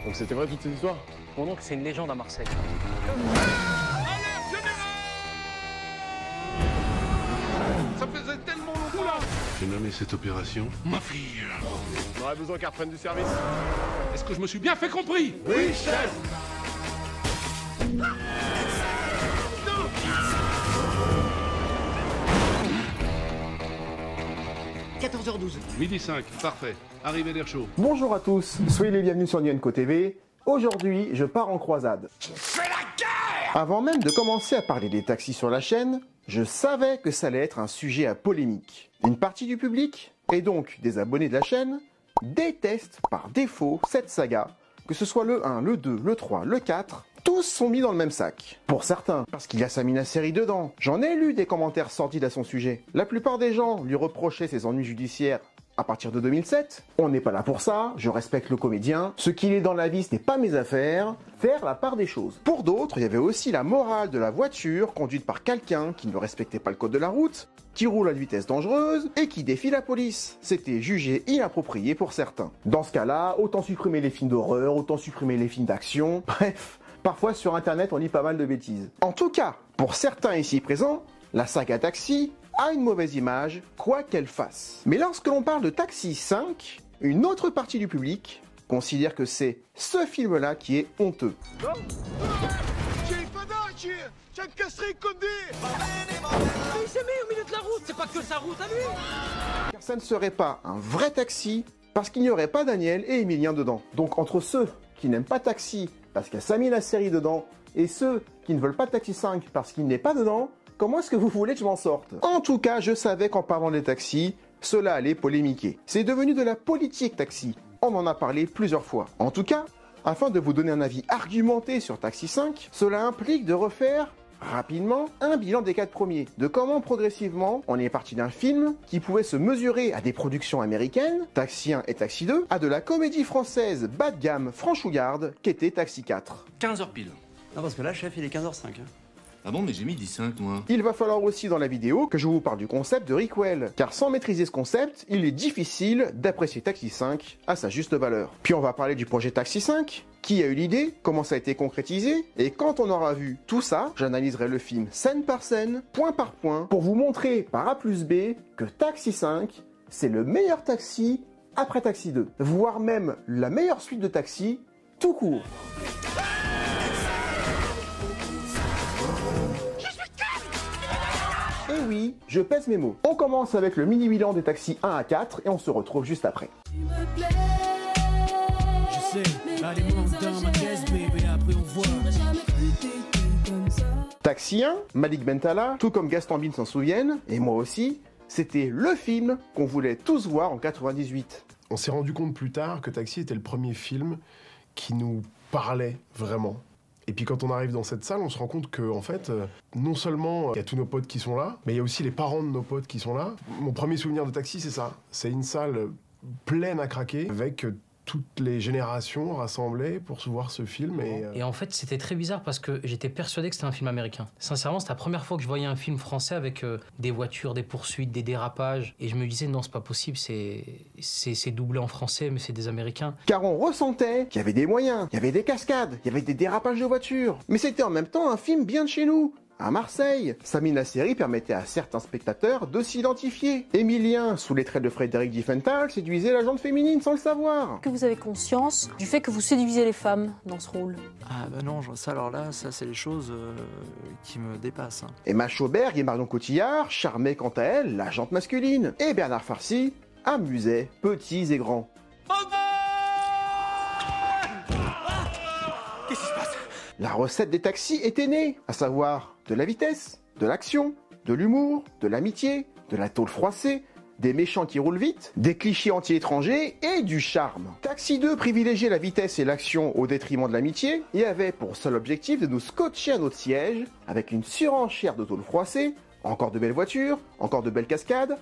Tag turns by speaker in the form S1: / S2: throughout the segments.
S1: Donc c'était vrai toute cette histoire?
S2: Mon oncle, c'est une légende à Marseille.
S3: Ça faisait tellement longtemps là.
S4: J'ai nommé cette opération
S3: Ma fille.
S1: On aurait besoin qu'elle reprenne du service.
S3: Est-ce que je me suis bien fait compris?
S1: Oui, chef.
S5: 14h12.
S4: Midi 5, parfait. Arrivée d'air chaud.
S6: Bonjour à tous, soyez les bienvenus sur Nyenko TV. Aujourd'hui, je pars en croisade.
S3: C'est la guerre.
S6: Avant même de commencer à parler des taxis sur la chaîne, je savais que ça allait être un sujet à polémique. Une partie du public, et donc des abonnés de la chaîne, déteste par défaut cette saga, que ce soit le 1, le 2, le 3, le 4, tous sont mis dans le même sac. Pour certains, parce qu'il y a Samina Seri dedans. J'en ai lu des commentaires sordides à son sujet. La plupart des gens lui reprochaient ses ennuis judiciaires à partir de 2007. On n'est pas là pour ça, je respecte le comédien. Ce qu'il est dans la vie, ce n'est pas mes affaires. Faire la part des choses. Pour d'autres, il y avait aussi la morale de la voiture conduite par quelqu'un qui ne respectait pas le code de la route, qui roule à une vitesse dangereuse et qui défie la police. C'était jugé inapproprié pour certains. Dans ce cas-là, autant supprimer les films d'horreur, autant supprimer les films d'action, bref. Parfois sur internet on lit pas mal de bêtises. En tout cas, pour certains ici présents, la saga Taxi a une mauvaise image, quoi qu'elle fasse. Mais lorsque l'on parle de Taxi 5, une autre partie du public considère que c'est ce film-là qui est honteux.
S2: Il s'est mis au milieu de la route, c'est pas que sa route à lui.
S6: Car ça ne serait pas un vrai taxi parce qu'il n'y aurait pas Daniel et Emilien dedans. Donc entre ceux qui n'aiment pas Taxi parce qu'il y a Samina Seri dedans et ceux qui ne veulent pas Taxi 5 parce qu'il n'est pas dedans, comment est-ce que vous voulez que je m'en sorte? En tout cas, je savais qu'en parlant des taxis, cela allait polémiquer. C'est devenu de la politique Taxi. On en a parlé plusieurs fois. En tout cas, afin de vous donner un avis argumenté sur Taxi 5, cela implique de refaire rapidement un bilan des 4 premiers, de comment progressivement on est parti d'un film qui pouvait se mesurer à des productions américaines, Taxi 1 et Taxi 2, à de la comédie française bas de gamme franchouillarde qu'était Taxi 4.
S5: 15h pile.
S7: Non, parce que là, chef, il est 15h05.
S5: Ah bon, mais j'ai mis 10-5, moi.
S6: Il va falloir aussi dans la vidéo que je vous parle du concept de Rickwell, car sans maîtriser ce concept, il est difficile d'apprécier Taxi 5 à sa juste valeur. Puis on va parler du projet Taxi 5, qui a eu l'idée, comment ça a été concrétisé, et quand on aura vu tout ça, j'analyserai le film scène par scène, point par point, pour vous montrer par A plus B que Taxi 5, c'est le meilleur taxi après Taxi 2, voire même la meilleure suite de Taxi tout court. Et oui, je pèse mes mots. On commence avec le mini-bilan des taxis 1 à 4 et on se retrouve juste après.
S8: Je sais, allez monte dans ma caisse, bébé, après on voit.
S6: Taxi 1, Malik Bentala, tout comme Gaston Bide s'en souviennent, et moi aussi, c'était le film qu'on voulait tous voir en 98.
S9: On s'est rendu compte plus tard que Taxi était le premier film qui nous parlait vraiment. Et puis quand on arrive dans cette salle, on se rend compte que, en fait, non seulement il y a tous nos potes qui sont là, mais il y a aussi les parents de nos potes qui sont là. Mon premier souvenir de Taxi, c'est ça. C'est une salle pleine à craquer, avec toutes les générations rassemblées pour se voir ce film.
S10: Et en fait, c'était très bizarre parce que j'étais persuadé que c'était un film américain. Sincèrement, c'était la première fois que je voyais un film français avec des voitures, des poursuites, des dérapages. Et je me disais, non, c'est pas possible, c'est doublé en français, mais c'est des Américains.
S6: Car on ressentait qu'il y avait des moyens, il y avait des cascades, il y avait des dérapages de voitures. Mais c'était en même temps un film bien de chez nous. À Marseille, Samina Seri permettait à certains spectateurs de s'identifier. Emilien, sous les traits de Frédéric Diffenthal, séduisait la gente féminine sans le savoir.
S11: Que vous avez conscience du fait que vous séduisez les femmes dans ce rôle?
S7: Ah bah non, ça alors là, ça c'est les choses qui me dépassent.
S6: Emma Schauberg et Marion Cotillard charmaient quant à elles la gente masculine. Et Bernard Farcy amusait petits et grands.
S5: Qu'est-ce qui se passe?
S6: La recette des taxis était née, à savoir de la vitesse, de l'action, de l'humour, de l'amitié, de la tôle froissée, des méchants qui roulent vite, des clichés anti-étrangers et du charme. Taxi 2 privilégiait la vitesse et l'action au détriment de l'amitié et avait pour seul objectif de nous scotcher à notre siège avec une surenchère de tôle froissée, encore de belles voitures, encore de belles cascades.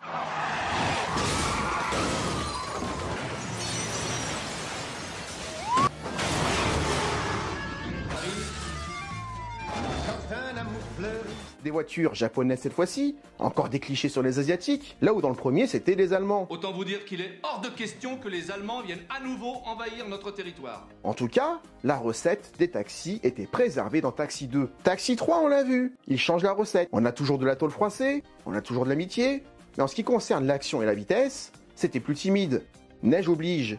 S3: Quand un amour fleurisse
S6: Des voitures japonaises cette fois-ci, encore des clichés sur les asiatiques, là où dans le premier c'était les Allemands.
S12: Autant vous dire qu'il est hors de question que les Allemands viennent à nouveau envahir notre territoire.
S6: En tout cas, la recette des taxis était préservée dans Taxi 2. Taxi 3, on l'a vu, il change la recette. On a toujours de la tôle froissée, on a toujours de l'amitié, mais en ce qui concerne l'action et la vitesse, c'était plus timide. Neige oblige.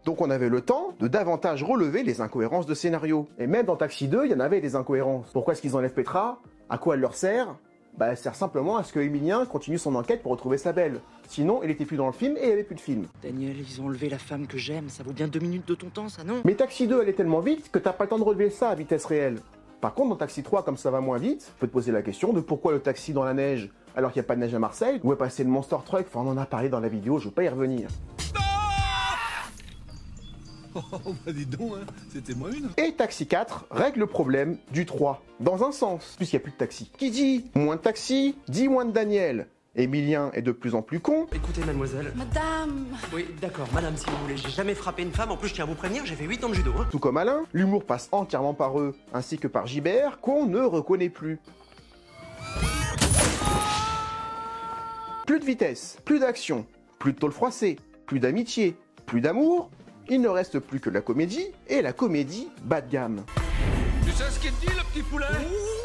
S6: Donc on avait le temps de davantage relever les incohérences de scénario. Et même dans Taxi 2, il y en avait des incohérences. Pourquoi est-ce qu'ils enlèvent Petra? À quoi elle leur sert? Bah, elle sert simplement à ce que Emilien continue son enquête pour retrouver sa belle. Sinon, il était plus dans le film et il n'y avait plus de film.
S2: Daniel, ils ont enlevé la femme que j'aime. Ça vaut bien 2 minutes de ton temps, ça, non?
S6: Mais Taxi 2 allait tellement vite que t'as pas le temps de relever ça à vitesse réelle. Par contre, dans Taxi 3, comme ça va moins vite, tu peux te poser la question de pourquoi le taxi dans la neige alors qu'il n'y a pas de neige à Marseille? Où est passé le Monster Truck? Enfin, on en a parlé dans la vidéo, je veux pas y revenir.
S13: Oh bah dis donc, hein, c'était moi une.
S6: Et Taxi 4 règle le problème du 3, dans un sens, puisqu'il n'y a plus de taxi. Qui dit moins de taxi, dit moins de Daniel. Emilien est de plus en plus con.
S2: Écoutez, mademoiselle.
S11: Madame.
S2: Oui, d'accord, madame, si vous voulez. J'ai jamais frappé une femme. En plus, je tiens à vous prévenir, j'ai fait 8 ans de judo. Hein.
S6: Tout comme Alain, l'humour passe entièrement par eux, ainsi que par Gibert, qu'on ne reconnaît plus. Plus de vitesse, plus d'action, plus de tôle froissée, plus d'amitié, plus d'amour. Il ne reste plus que la comédie, et la comédie bas de gamme.
S12: Tu sais ce qu'il te dit, le petit poulet?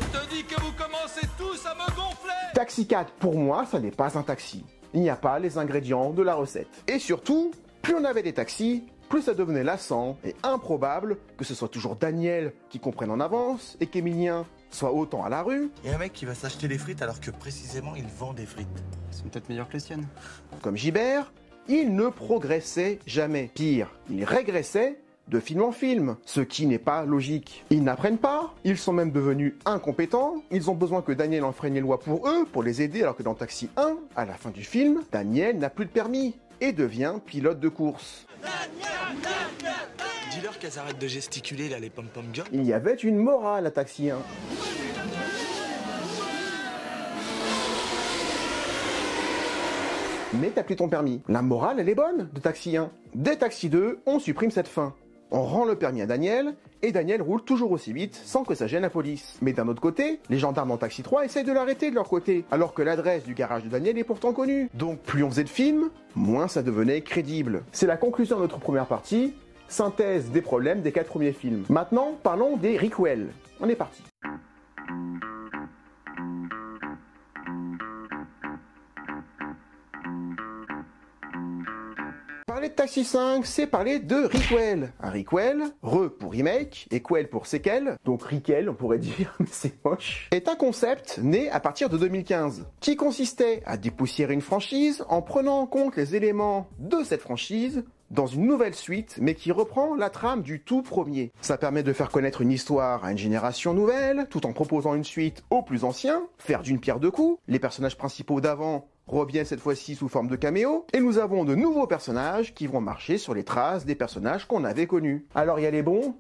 S12: Je te dis que vous commencez tous à me gonfler.
S6: Taxi 4, pour moi, ça n'est pas un taxi. Il n'y a pas les ingrédients de la recette. Et surtout, plus on avait des taxis, plus ça devenait lassant et improbable que ce soit toujours Daniel qui comprenne en avance et qu'Emilien soit autant à la rue.
S13: Il y a un mec qui va s'acheter des frites alors que précisément il vend des frites.
S14: Elles sont peut-être meilleures que les siennes.
S6: Comme Gibert, il ne progressait jamais. Pire, il régressait de film en film, ce qui n'est pas logique. Ils n'apprennent pas, ils sont même devenus incompétents, ils ont besoin que Daniel enfreigne les lois pour eux, pour les aider, alors que dans Taxi 1, à la fin du film, Daniel n'a plus de permis et devient pilote de course.
S13: Dis-leur qu'elles arrêtent de gesticuler là, les pom-pom girls.
S6: Il y avait une morale à Taxi 1. Mais t'as plus ton permis. La morale, elle est bonne de Taxi 1. Dès Taxi 2, on supprime cette fin. On rend le permis à Daniel, et Daniel roule toujours aussi vite sans que ça gêne la police. Mais d'un autre côté, les gendarmes dans Taxi 3 essayent de l'arrêter de leur côté, alors que l'adresse du garage de Daniel est pourtant connue. Donc plus on faisait de films, moins ça devenait crédible. C'est la conclusion de notre première partie, synthèse des problèmes des 4 premiers films. Maintenant, parlons des requels. On est parti. Parler de Taxi 5, c'est parler de requel. Un requel, re pour remake et quel pour séquel, donc requel on pourrait dire, mais c'est moche, est un concept né à partir de 2015, qui consistait à dépoussiérer une franchise en prenant en compte les éléments de cette franchise dans une nouvelle suite, mais qui reprend la trame du tout premier. Ça permet de faire connaître une histoire à une génération nouvelle, tout en proposant une suite aux plus anciens, faire d'une pierre deux coups, les personnages principaux d'avant reviennent cette fois-ci sous forme de caméo, et nous avons de nouveaux personnages qui vont marcher sur les traces des personnages qu'on avait connus. Alors il y a les bons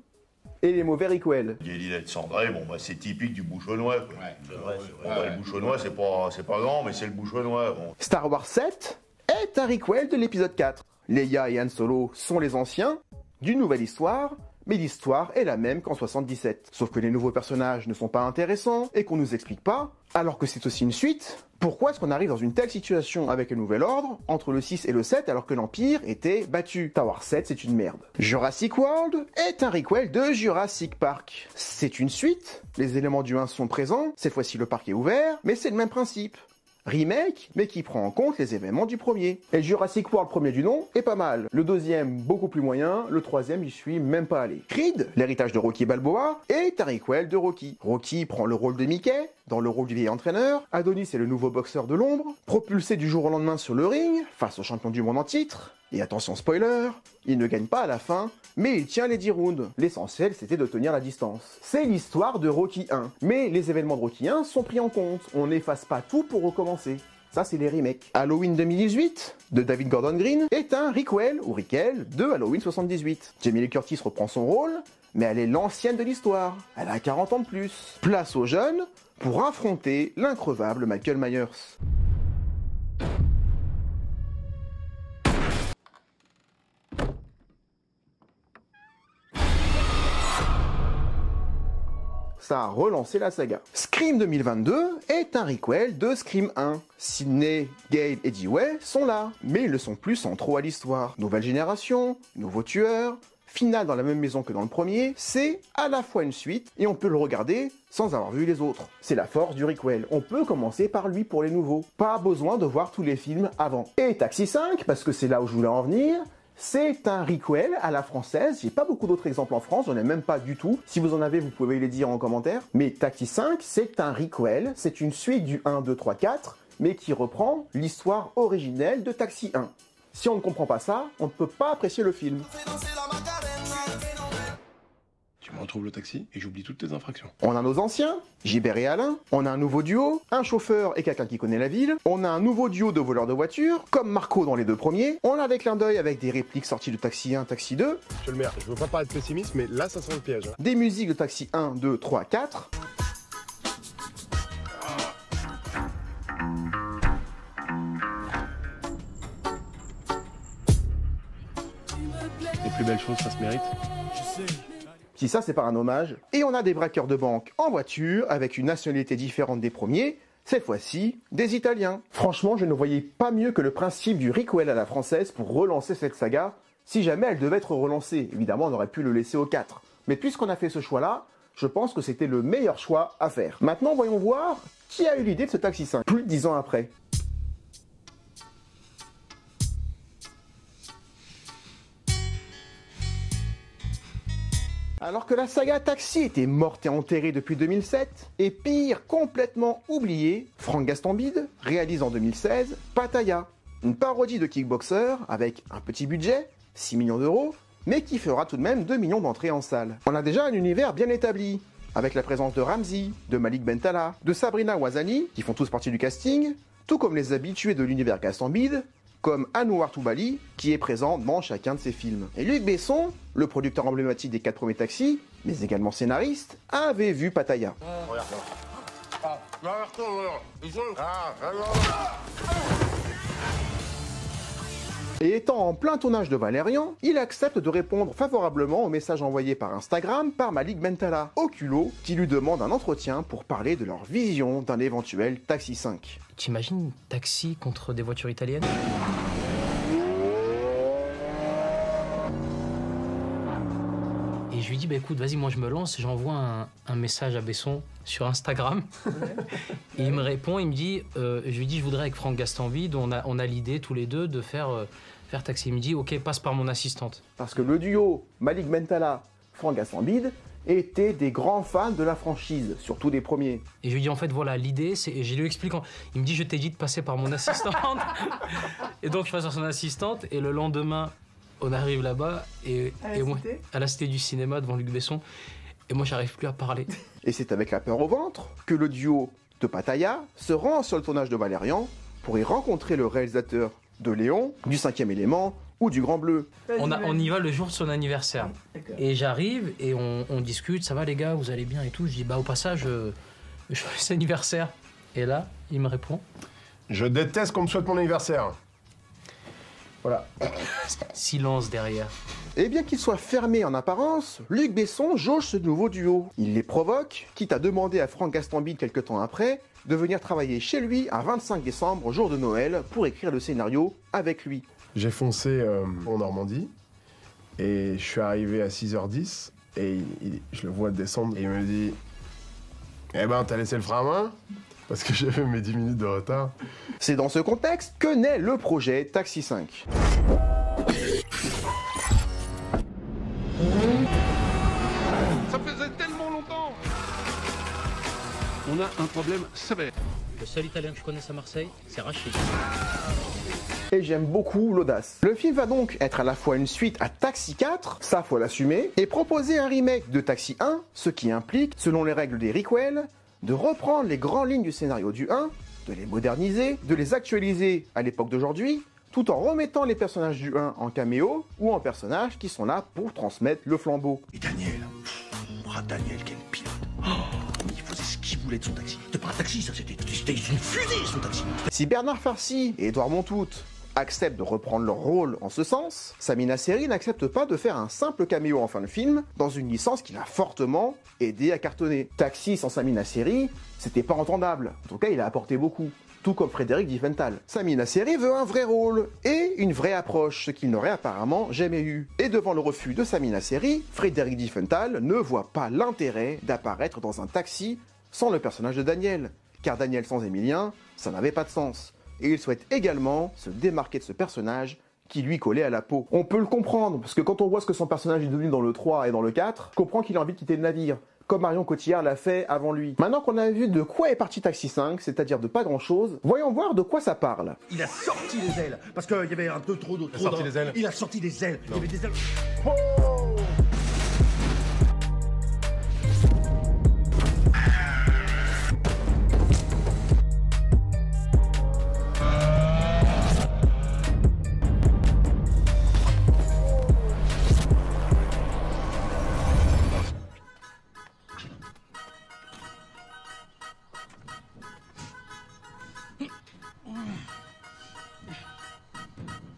S6: et les mauvais requels.
S15: L'île de Cendré, bon bah c'est typique du bouchonnois. Quoi. Ouais, c'est vrai. Bah, le bouchonnois c'est pas grand, mais c'est le bouchonnois. Bon.
S6: Star Wars 7 est un requel de l'épisode 4. Leia et Han Solo sont les anciens d'une nouvelle histoire, mais l'histoire est la même qu'en 77. Sauf que les nouveaux personnages ne sont pas intéressants et qu'on nous explique pas, alors que c'est aussi une suite. Pourquoi est-ce qu'on arrive dans une telle situation avec un nouvel ordre entre le 6 et le 7 alors que l'Empire était battu? Star Wars 7, c'est une merde. Jurassic World est un requel de Jurassic Park. C'est une suite, les éléments du 1 sont présents, cette fois-ci le parc est ouvert, mais c'est le même principe. Remake, mais qui prend en compte les événements du premier. Et Jurassic World, premier du nom, est pas mal. Le deuxième, beaucoup plus moyen. Le troisième, j'y suis même pas allé. Creed, l'héritage de Rocky Balboa, est un requel de Rocky. Rocky prend le rôle de Mickey, dans le rôle du vieil entraîneur. Adonis est le nouveau boxeur de l'ombre, propulsé du jour au lendemain sur le ring, face au champion du monde en titre. Et attention spoiler, il ne gagne pas à la fin, mais il tient les 10 rounds. L'essentiel, c'était de tenir la distance. C'est l'histoire de Rocky 1. Mais les événements de Rocky 1 sont pris en compte. On n'efface pas tout pour recommencer. Ça, c'est les remakes. Halloween 2018, de David Gordon Green, est un requel, ou requel, de Halloween 78. Jamie Lee Curtis reprend son rôle, mais elle est l'ancienne de l'histoire. Elle a 40 ans de plus. Place aux jeunes pour affronter l'increvable Michael Myers. ça a relancé la saga. Scream 2022 est un requel de Scream 1. Sidney, Gabe et Dewey sont là, mais ils ne sont plus centraux à l'histoire. Nouvelle génération, nouveau tueur, finale dans la même maison que dans le premier, c'est à la fois une suite et on peut le regarder sans avoir vu les autres. C'est la force du requel, on peut commencer par lui pour les nouveaux. Pas besoin de voir tous les films avant. Et Taxi 5, parce que c'est là où je voulais en venir, c'est un requel à la française. J'ai pas beaucoup d'autres exemples en France, j'en ai même pas du tout. Si vous en avez, vous pouvez les dire en commentaire. Mais Taxi 5, c'est un requel, c'est une suite du 1, 2, 3, 4, mais qui reprend l'histoire originelle de Taxi 1. Si on ne comprend pas ça, on ne peut pas apprécier le film.
S9: Tu me retrouves le taxi et j'oublie toutes tes infractions.
S6: On a nos anciens, Gilbert et Alain. On a un nouveau duo, un chauffeur et quelqu'un qui connaît la ville. On a un nouveau duo de voleurs de voitures, comme Marco dans les deux premiers. On a des clins d'œil avec des répliques sorties de Taxi 1, Taxi 2.
S9: Monsieur le maire, je veux pas paraître pessimiste, mais là, ça sent le piège.
S6: Des musiques de Taxi 1, 2, 3, 4.
S9: Les plus belles choses, ça se mérite.
S6: Si ça, c'est pas un hommage. Et on a des braqueurs de banque en voiture, avec une nationalité différente des premiers, cette fois-ci, des Italiens. Franchement, je ne voyais pas mieux que le principe du requel à la française pour relancer cette saga, si jamais elle devait être relancée. Évidemment, on aurait pu le laisser au 4. Mais puisqu'on a fait ce choix-là, je pense que c'était le meilleur choix à faire. Maintenant, voyons voir qui a eu l'idée de ce Taxi 5, plus de 10 ans après. Alors que la saga Taxi était morte et enterrée depuis 2007, et pire, complètement oubliée, Franck Gastambide réalise en 2016 Pattaya, une parodie de kickboxer avec un petit budget, 6 millions d'euros, mais qui fera tout de même 2 millions d'entrées en salle. On a déjà un univers bien établi, avec la présence de Ramzy, de Malik Bentala, de Sabrina Ouazani, qui font tous partie du casting, tout comme les habitués de l'univers Gastambide, comme Anouar Toubali, qui est présent dans chacun de ses films. Et Luc Besson, le producteur emblématique des 4 premiers Taxis, mais également scénariste, avait vu Pattaya. Et étant en plein tournage de Valérian, il accepte de répondre favorablement au message envoyé par Instagram par Malik Bentala, au culot, qui lui demande un entretien pour parler de leur vision d'un éventuel Taxi 5.
S10: T'imagines Taxi contre des voitures italiennes? Et je lui dis, bah écoute, vas-y, moi je me lance, j'envoie un message à Besson sur Instagram. Et il me répond, il me dit, je lui dis, je voudrais avec Franck Gastambide, on a l'idée tous les deux de faire Taxi. Il me dit, ok, passe par mon assistante.
S6: Parce que le duo Malik Bentala, Franck Gastambide étaient des grands fans de la franchise, surtout des premiers.
S10: Et je lui dis, en fait, voilà, l'idée, c'est... Et je lui explique, il me dit, je t'ai dit de passer par mon assistante. Et donc, je passe par son assistante, et le lendemain, on arrive là-bas, et moi, à la Cité du Cinéma, devant Luc Besson, et moi, j'arrive plus à parler.
S6: Et c'est avec la peur au ventre que le duo de Pattaya se rend sur le tournage de Valérian pour y rencontrer le réalisateur de Léon, du 5e élément ou du Grand Bleu.
S10: On y va le jour de son anniversaire. Et j'arrive et on discute, ça va les gars, vous allez bien et tout. Je dis, bah au passage, joyeux anniversaire. Et là, il me répond.
S9: Je déteste qu'on me souhaite mon anniversaire. Voilà.
S10: Silence derrière.
S6: Et bien qu'il soit fermé en apparence, Luc Besson jauge ce nouveau duo. Il les provoque, quitte à demander à Franck Gastambide quelques temps après de venir travailler chez lui un 25 décembre, jour de Noël, pour écrire le scénario avec lui.
S9: J'ai foncé en Normandie et je suis arrivé à 6h10 et je le vois descendre et il me dit « Eh ben, t'as laissé le frein à main ?» Parce que j'avais mes 10 minutes de retard.
S6: C'est dans ce contexte que naît le projet Taxi 5.
S3: Ça faisait tellement longtemps. On a un problème sévère.
S10: Le seul Italien que je connaisse à Marseille, c'est Rachid.
S6: Et j'aime beaucoup l'audace. Le film va donc être à la fois une suite à Taxi 4, ça faut l'assumer, et proposer un remake de Taxi 1, ce qui implique, selon les règles des requels, de reprendre les grandes lignes du scénario du 1, de les moderniser, de les actualiser à l'époque d'aujourd'hui, tout en remettant les personnages du 1 en caméo ou en personnages qui sont là pour transmettre le flambeau.
S13: Et Daniel, Daniel, quel pilote. Il faisait ce qu'il voulait de son taxi. C'était pas un taxi, ça, c'était une fusée, son taxi.
S6: Si Bernard Farcy et Édouard Montout acceptent de reprendre leur rôle en ce sens, Samina Seri n'accepte pas de faire un simple caméo en fin de film dans une licence qui l'a fortement aidé à cartonner. Taxi sans Samina Seri, c'était pas entendable. En tout cas, il a apporté beaucoup. Tout comme Frédéric Diefenthal. Samina Seri veut un vrai rôle et une vraie approche, ce qu'il n'aurait apparemment jamais eu. Et devant le refus de Samina Seri, Frédéric Diefenthal ne voit pas l'intérêt d'apparaître dans un taxi sans le personnage de Daniel. Car Daniel sans Emilien, ça n'avait pas de sens. Et il souhaite également se démarquer de ce personnage qui lui collait à la peau. On peut le comprendre, parce que quand on voit ce que son personnage est devenu dans le 3 et dans le 4, je comprends qu'il a envie de quitter le navire, comme Marion Cotillard l'a fait avant lui. Maintenant qu'on a vu de quoi est parti Taxi 5, c'est-à-dire de pas grand-chose, voyons voir de quoi ça parle.
S13: Il a sorti les ailes, parce qu'il y avait un peu trop d'autres. Il a sorti les ailes. Il a sorti des ailes. Il y avait des ailes. Oh!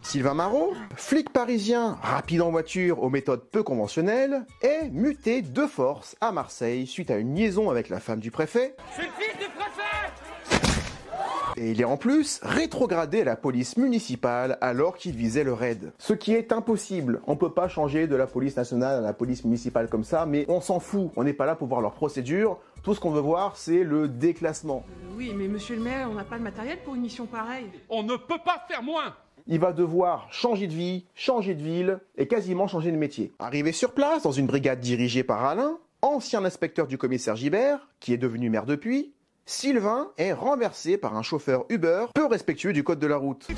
S6: Sylvain Marot, flic parisien rapide en voiture aux méthodes peu conventionnelles, est muté de force à Marseille suite à une liaison avec la femme du préfet.
S12: Je suis le fils du préfet!
S6: Et il est en plus rétrogradé à la police municipale alors qu'il visait le raid. Ce qui est impossible. On peut pas changer de la police nationale à la police municipale comme ça, mais on s'en fout. On n'est pas là pour voir leur procédure. Tout ce qu'on veut voir, c'est le déclassement.
S14: Oui, mais monsieur le maire, on n'a pas le matériel pour une mission pareille.
S3: On ne peut pas faire moins.
S6: Il va devoir changer de vie, changer de ville et quasiment changer de métier. Arrivé sur place, dans une brigade dirigée par Alain, ancien inspecteur du commissaire Gibert, qui est devenu maire depuis, Sylvain est renversé par un chauffeur Uber peu respectueux du code de la route.
S12: Mais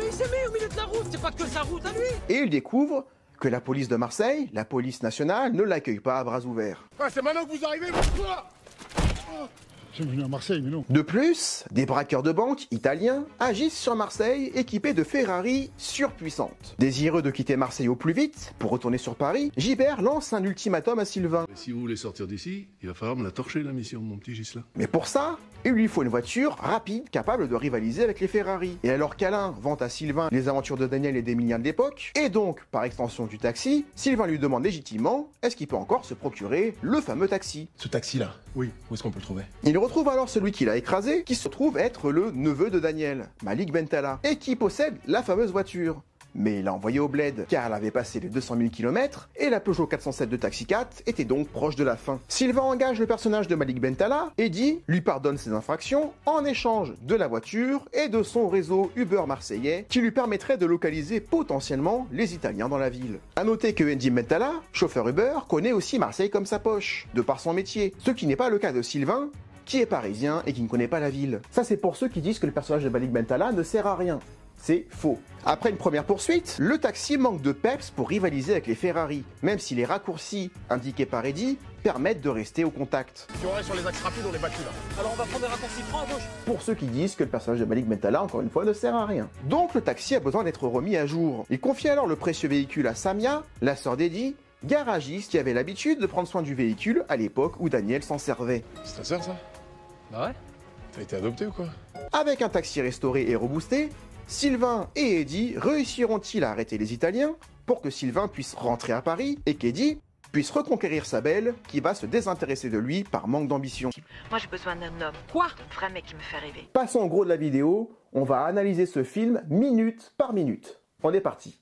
S12: il s'est mis au milieu de la route, c'est pas que sa route à lui!
S6: Et il découvre que la police de Marseille, la police nationale, ne l'accueille pas à bras ouverts.
S1: Ouais, c'est maintenant que vous arrivez,
S16: Je suis venu à Marseille, mais non.
S6: De plus, des braqueurs de banque italiens agissent sur Marseille équipés de Ferrari surpuissantes. Désireux de quitter Marseille au plus vite pour retourner sur Paris, Gibert lance un ultimatum à Sylvain.
S4: Si vous voulez sortir d'ici, il va falloir me la torcher la mission, mon petit Ghislain.
S6: Mais pour ça, il lui faut une voiture rapide capable de rivaliser avec les Ferrari. Et alors qu'Alain vante à Sylvain les aventures de Daniel et d'Emilien de l'époque, et donc par extension du taxi, Sylvain lui demande légitimement est-ce qu'il peut encore se procurer le fameux taxi.
S9: Ce taxi-là, oui, où est-ce qu'on peut le trouver?
S6: Il retrouve alors celui qu'il a écrasé, qui se trouve être le neveu de Daniel, Malik Bentala, et qui possède la fameuse voiture. Mais il l'a envoyé au bled, car elle avait passé les 200 000 km, et la Peugeot 407 de Taxi 4 était donc proche de la fin. Sylvain engage le personnage de Malik Bentala, et dit lui pardonne ses infractions, en échange de la voiture et de son réseau Uber marseillais, qui lui permettrait de localiser potentiellement les Italiens dans la ville. A noter que Andy Bentala, chauffeur Uber, connaît aussi Marseille comme sa poche, de par son métier, ce qui n'est pas le cas de Sylvain, qui est parisien et qui ne connaît pas la ville. Ça c'est pour ceux qui disent que le personnage de Malik Bentala ne sert à rien. C'est faux. Après une première poursuite, le taxi manque de peps pour rivaliser avec les Ferrari, même si les raccourcis indiqués par Eddy permettent de rester au contact.
S1: Si on reste sur les axes rapides, on est battu là.
S12: Alors on va prendre des raccourcis francs à gauche.
S6: Pour ceux qui disent que le personnage de Malik Bentala, encore une fois, ne sert à rien. Donc le taxi a besoin d'être remis à jour. Il confie alors le précieux véhicule à Samia, la sœur d'Eddy, garagiste qui avait l'habitude de prendre soin du véhicule à l'époque où Daniel s'en servait.
S1: C'est ta sœur ça?
S10: Bah ouais.
S1: T'as été adopté ou quoi?
S6: Avec un taxi restauré et reboosté, Sylvain et Eddy réussiront-ils à arrêter les Italiens pour que Sylvain puisse rentrer à Paris et qu'Eddy puisse reconquérir sa belle qui va se désintéresser de lui par manque d'ambition.
S17: Moi j'ai besoin d'un homme.
S14: Quoi?
S17: Vrai mec qui me fait rêver.
S6: Passons au gros de la vidéo, on va analyser ce film minute par minute. On est parti.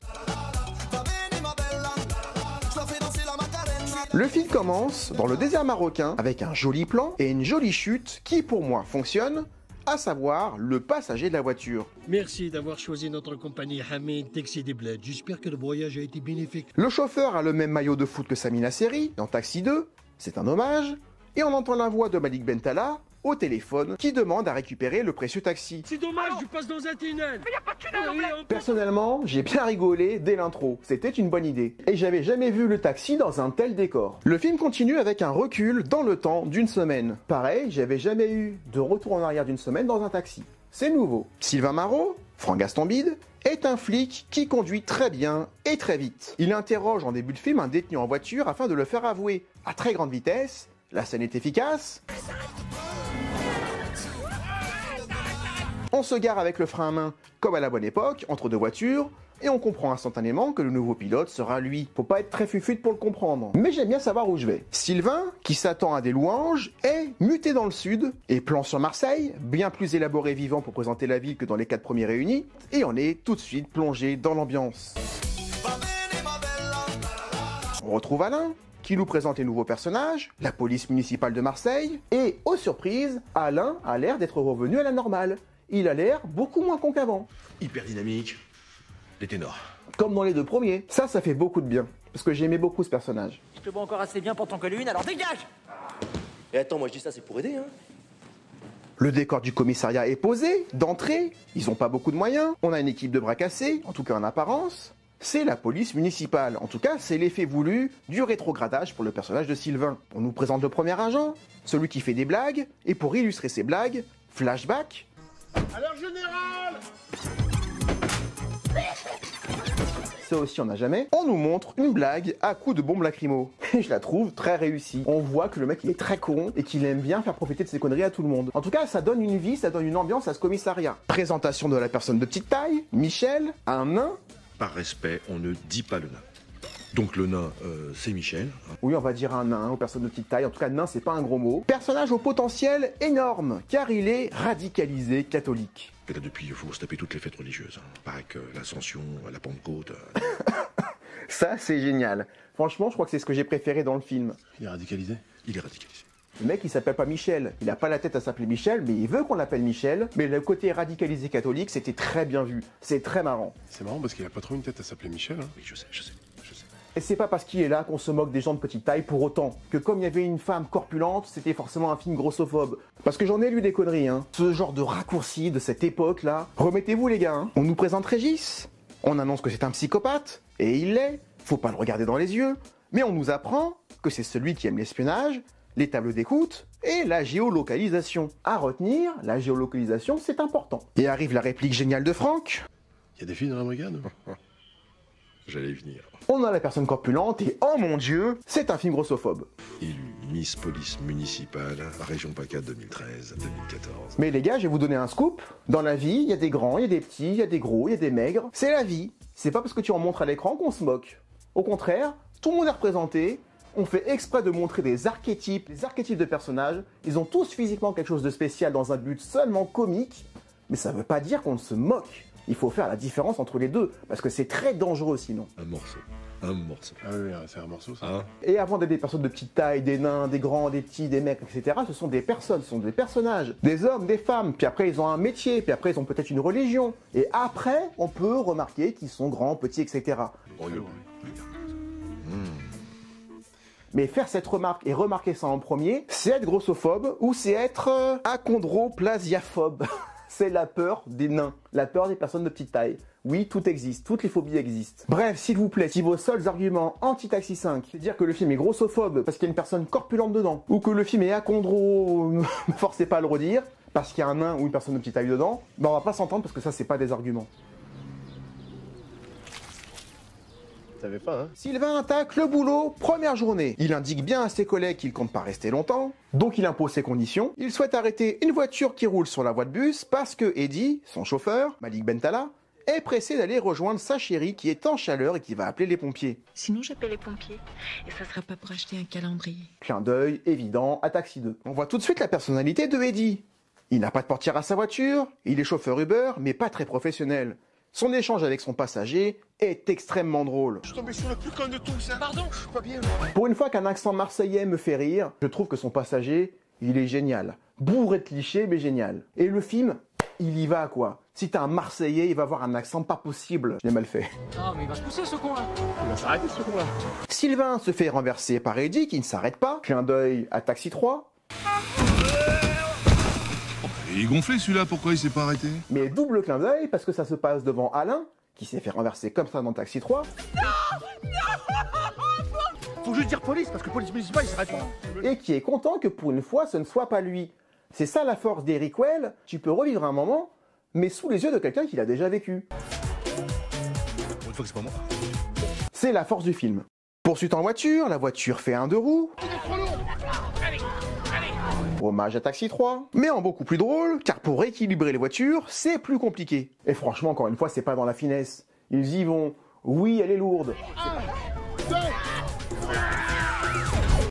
S6: Le film commence dans le désert marocain avec un joli plan et une jolie chute qui pour moi fonctionne, à savoir le passager de la voiture.
S18: Merci d'avoir choisi notre compagnie Hamid Taxi des Bleds. J'espère que le voyage a été bénéfique.
S6: Le chauffeur a le même maillot de foot que Samina Seri dans Taxi 2, c'est un hommage, et on entend la voix de Malik Bentala au téléphone qui demande à récupérer le précieux taxi.
S18: C'est dommage, je passe dans un tunnel.
S14: Mais y a pas de tunnel,
S6: Personnellement, j'ai bien rigolé dès l'intro, c'était une bonne idée. Et j'avais jamais vu le taxi dans un tel décor. Le film continue avec un recul dans le temps d'une semaine. Pareil, j'avais jamais eu de retour en arrière d'une semaine dans un taxi. C'est nouveau. Sylvain Marot, Franck Gastambide, est un flic qui conduit très bien et très vite. Il interroge en début de film un détenu en voiture afin de le faire avouer à très grande vitesse. La scène est efficace. On se gare avec le frein à main, comme à la bonne époque, entre deux voitures, et on comprend instantanément que le nouveau pilote sera lui. Faut pas être très fufute pour le comprendre. Mais j'aime bien savoir où je vais. Sylvain, qui s'attend à des louanges, est muté dans le sud, et plan sur Marseille, bien plus élaboré et vivant pour présenter la ville que dans les 4 premiers réunis, et on est tout de suite plongé dans l'ambiance. On retrouve Alain, qui nous présente les nouveaux personnages, la police municipale de Marseille, et, aux surprises, Alain a l'air d'être revenu à la normale. Il a l'air beaucoup moins con qu'avant.
S13: Hyper dynamique, des ténors.
S6: Comme dans les 2 premiers. Ça fait beaucoup de bien, parce que j'aimais beaucoup ce personnage.
S2: Je te vois encore assez bien pour t'en coller une, alors dégage!
S5: Et attends, moi je dis ça, c'est pour aider, hein.
S6: Le décor du commissariat est posé, d'entrée, ils ont pas beaucoup de moyens, on a une équipe de bras cassés, en tout cas en apparence. C'est la police municipale, en tout cas c'est l'effet voulu du rétrogradage pour le personnage de Sylvain. On nous présente le premier agent, celui qui fait des blagues, et pour illustrer ses blagues, flashback.
S1: Alors général!
S6: Ça aussi on n'a jamais. On nous montre une blague à coups de bombe lacrymo. Et je la trouve très réussie. On voit que le mec il est très con et qu'il aime bien faire profiter de ses conneries à tout le monde. En tout cas, ça donne une vie, ça donne une ambiance à ce commissariat. Présentation de la personne de petite taille, Michel, un nain.
S16: Par respect, on ne dit pas le nain. Donc le nain, c'est Michel.
S6: Oui, on va dire un nain aux personnes de petite taille. En tout cas, nain, c'est pas un gros mot. Personnage au potentiel énorme, car il est radicalisé catholique.
S16: Et là, depuis, il faut se taper toutes les fêtes religieuses. Pareil que l'Ascension, la Pentecôte.
S6: Ça, c'est génial. Franchement, je crois que c'est ce que j'ai préféré dans le film.
S4: Il est radicalisé?
S16: Il est radicalisé.
S6: Le mec, il s'appelle pas Michel. Il a pas la tête à s'appeler Michel, mais il veut qu'on l'appelle Michel. Mais le côté radicalisé catholique, c'était très bien vu. C'est très marrant.
S4: C'est marrant parce qu'il a pas trop une tête à s'appeler Michel. Hein.
S16: Oui, je sais.
S6: Et c'est pas parce qu'il est là qu'on se moque des gens de petite taille pour autant que comme il y avait une femme corpulente, c'était forcément un film grossophobe. Parce que j'en ai lu des conneries, hein. Ce genre de raccourci de cette époque-là. Remettez-vous les gars, hein. On nous présente Régis, on annonce que c'est un psychopathe, et il l'est, faut pas le regarder dans les yeux, mais on nous apprend que c'est celui qui aime l'espionnage, les tables d'écoute et la géolocalisation. À retenir, la géolocalisation c'est important. Et arrive la réplique géniale de Franck.
S4: Il y a des filles dans la brigade?
S16: J'allais y venir.
S6: On a la personne corpulente et oh mon dieu, c'est un film grossophobe.
S16: Élu Miss Police Municipale, Région PACA 2013-2014.
S6: Mais les gars, je vais vous donner un scoop. Dans la vie, il y a des grands, il y a des petits, il y a des gros, il y a des maigres. C'est la vie. C'est pas parce que tu en montres à l'écran qu'on se moque. Au contraire, tout le monde est représenté. On fait exprès de montrer des archétypes de personnages. Ils ont tous physiquement quelque chose de spécial dans un but seulement comique. Mais ça veut pas dire qu'on se moque. Il faut faire la différence entre les deux, parce que c'est très dangereux sinon.
S16: Un morceau.
S4: Ah oui, c'est un morceau ça.
S6: Et avant d'être des personnes de petite taille, des nains, des grands, des petits, des mecs, etc., ce sont des personnes, ce sont des personnages, des hommes, des femmes, puis après ils ont un métier, puis après ils ont peut-être une religion. Et après, on peut remarquer qu'ils sont grands, petits, etc. Mais faire cette remarque et remarquer ça en premier, c'est être grossophobe ou c'est être achondroplasiaphobe. C'est la peur des nains, la peur des personnes de petite taille. Oui, tout existe, toutes les phobies existent. Bref, s'il vous plaît, si vos seuls arguments anti-Taxi 5, c'est dire que le film est grossophobe parce qu'il y a une personne corpulente dedans, ou que le film est achondro, ne forcez pas à le redire, parce qu'il y a un nain ou une personne de petite taille dedans, ben on va pas s'entendre parce que ça c'est pas des arguments.
S1: Savais pas, hein.
S6: Sylvain attaque le boulot, première journée. Il indique bien à ses collègues qu'il compte pas rester longtemps, donc il impose ses conditions. Il souhaite arrêter une voiture qui roule sur la voie de bus parce que Eddie, son chauffeur, Malik Bentala, est pressé d'aller rejoindre sa chérie qui est en chaleur et qui va appeler les pompiers.
S17: Sinon, j'appelle les pompiers. Et ça sera pas pour acheter un calendrier.
S6: Clin d'œil évident à Taxi 2. On voit tout de suite la personnalité de Eddie. Il n'a pas de portière à sa voiture, il est chauffeur Uber, mais pas très professionnel. Son échange avec son passager est extrêmement drôle.
S1: Je suis tombé sur le plus con de tous, hein. Pardon, je suis pas bien.
S6: Pour une fois qu'un accent marseillais me fait rire, je trouve que son passager, il est génial. Bourré de clichés, mais génial. Et le film, il y va quoi. Si t'es un Marseillais, il va avoir un accent pas possible. Je l'ai mal fait.
S2: Non, mais il va se pousser ce con-là.
S1: Il va s'arrêter ce con-là.
S6: Sylvain se fait renverser par Eddie qui ne s'arrête pas. Clin d'œil à Taxi 3.
S16: Il est gonflé celui-là, pourquoi il s'est pas arrêté?
S6: Mais double clin d'œil parce que ça se passe devant Alain, qui s'est fait renverser comme ça dans Taxi 3.
S13: Faut juste dire police, parce que police municipale, il s'arrête pas.
S6: Et qui est content que pour une fois, ce ne soit pas lui. C'est ça la force d'Eric Well, tu peux revivre un moment, mais sous les yeux de quelqu'un qui l'a déjà vécu.
S16: Pour une fois que c'est pas moi.
S6: C'est la force du film. Poursuite en voiture, la voiture fait un deux roues. hommage à Taxi 3, mais en beaucoup plus drôle, car pour équilibrer les voitures, c'est plus compliqué. Et franchement, encore une fois, c'est pas dans la finesse. Ils y vont. Oui, elle est lourde.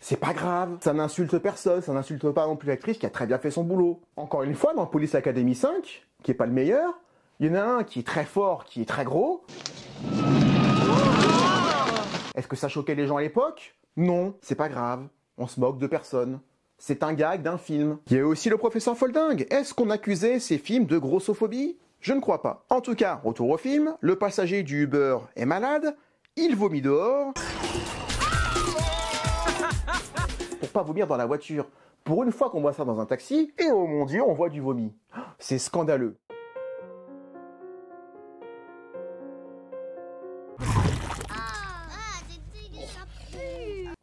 S6: C'est pas grave, ça n'insulte personne, ça n'insulte pas non plus l'actrice qui a très bien fait son boulot. Encore une fois, dans Police Academy 5, qui est pas le meilleur, il y en a un qui est très fort, qui est très gros. Est-ce que ça choquait les gens à l'époque? Non, c'est pas grave, on se moque de personne. C'est un gag d'un film. Il y a aussi le professeur Folding. Est-ce qu'on accusait ces films de grossophobie? Je ne crois pas. En tout cas, retour au film, le passager du Uber est malade, il vomit dehors. Pour pas vomir dans la voiture. Pour une fois qu'on voit ça dans un taxi, et oh mon Dieu, on voit du vomi. C'est scandaleux.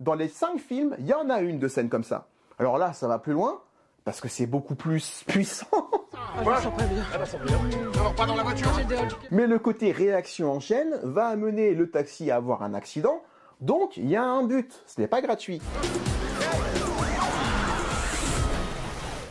S6: Dans les 5 films, il y en a une de scène comme ça. Alors là, ça va plus loin, parce que c'est beaucoup plus puissant.
S1: Alors pas dans la voiture.
S6: Mais le côté réaction en chaîne va amener le taxi à avoir un accident, donc il y a un but, ce n'est pas gratuit.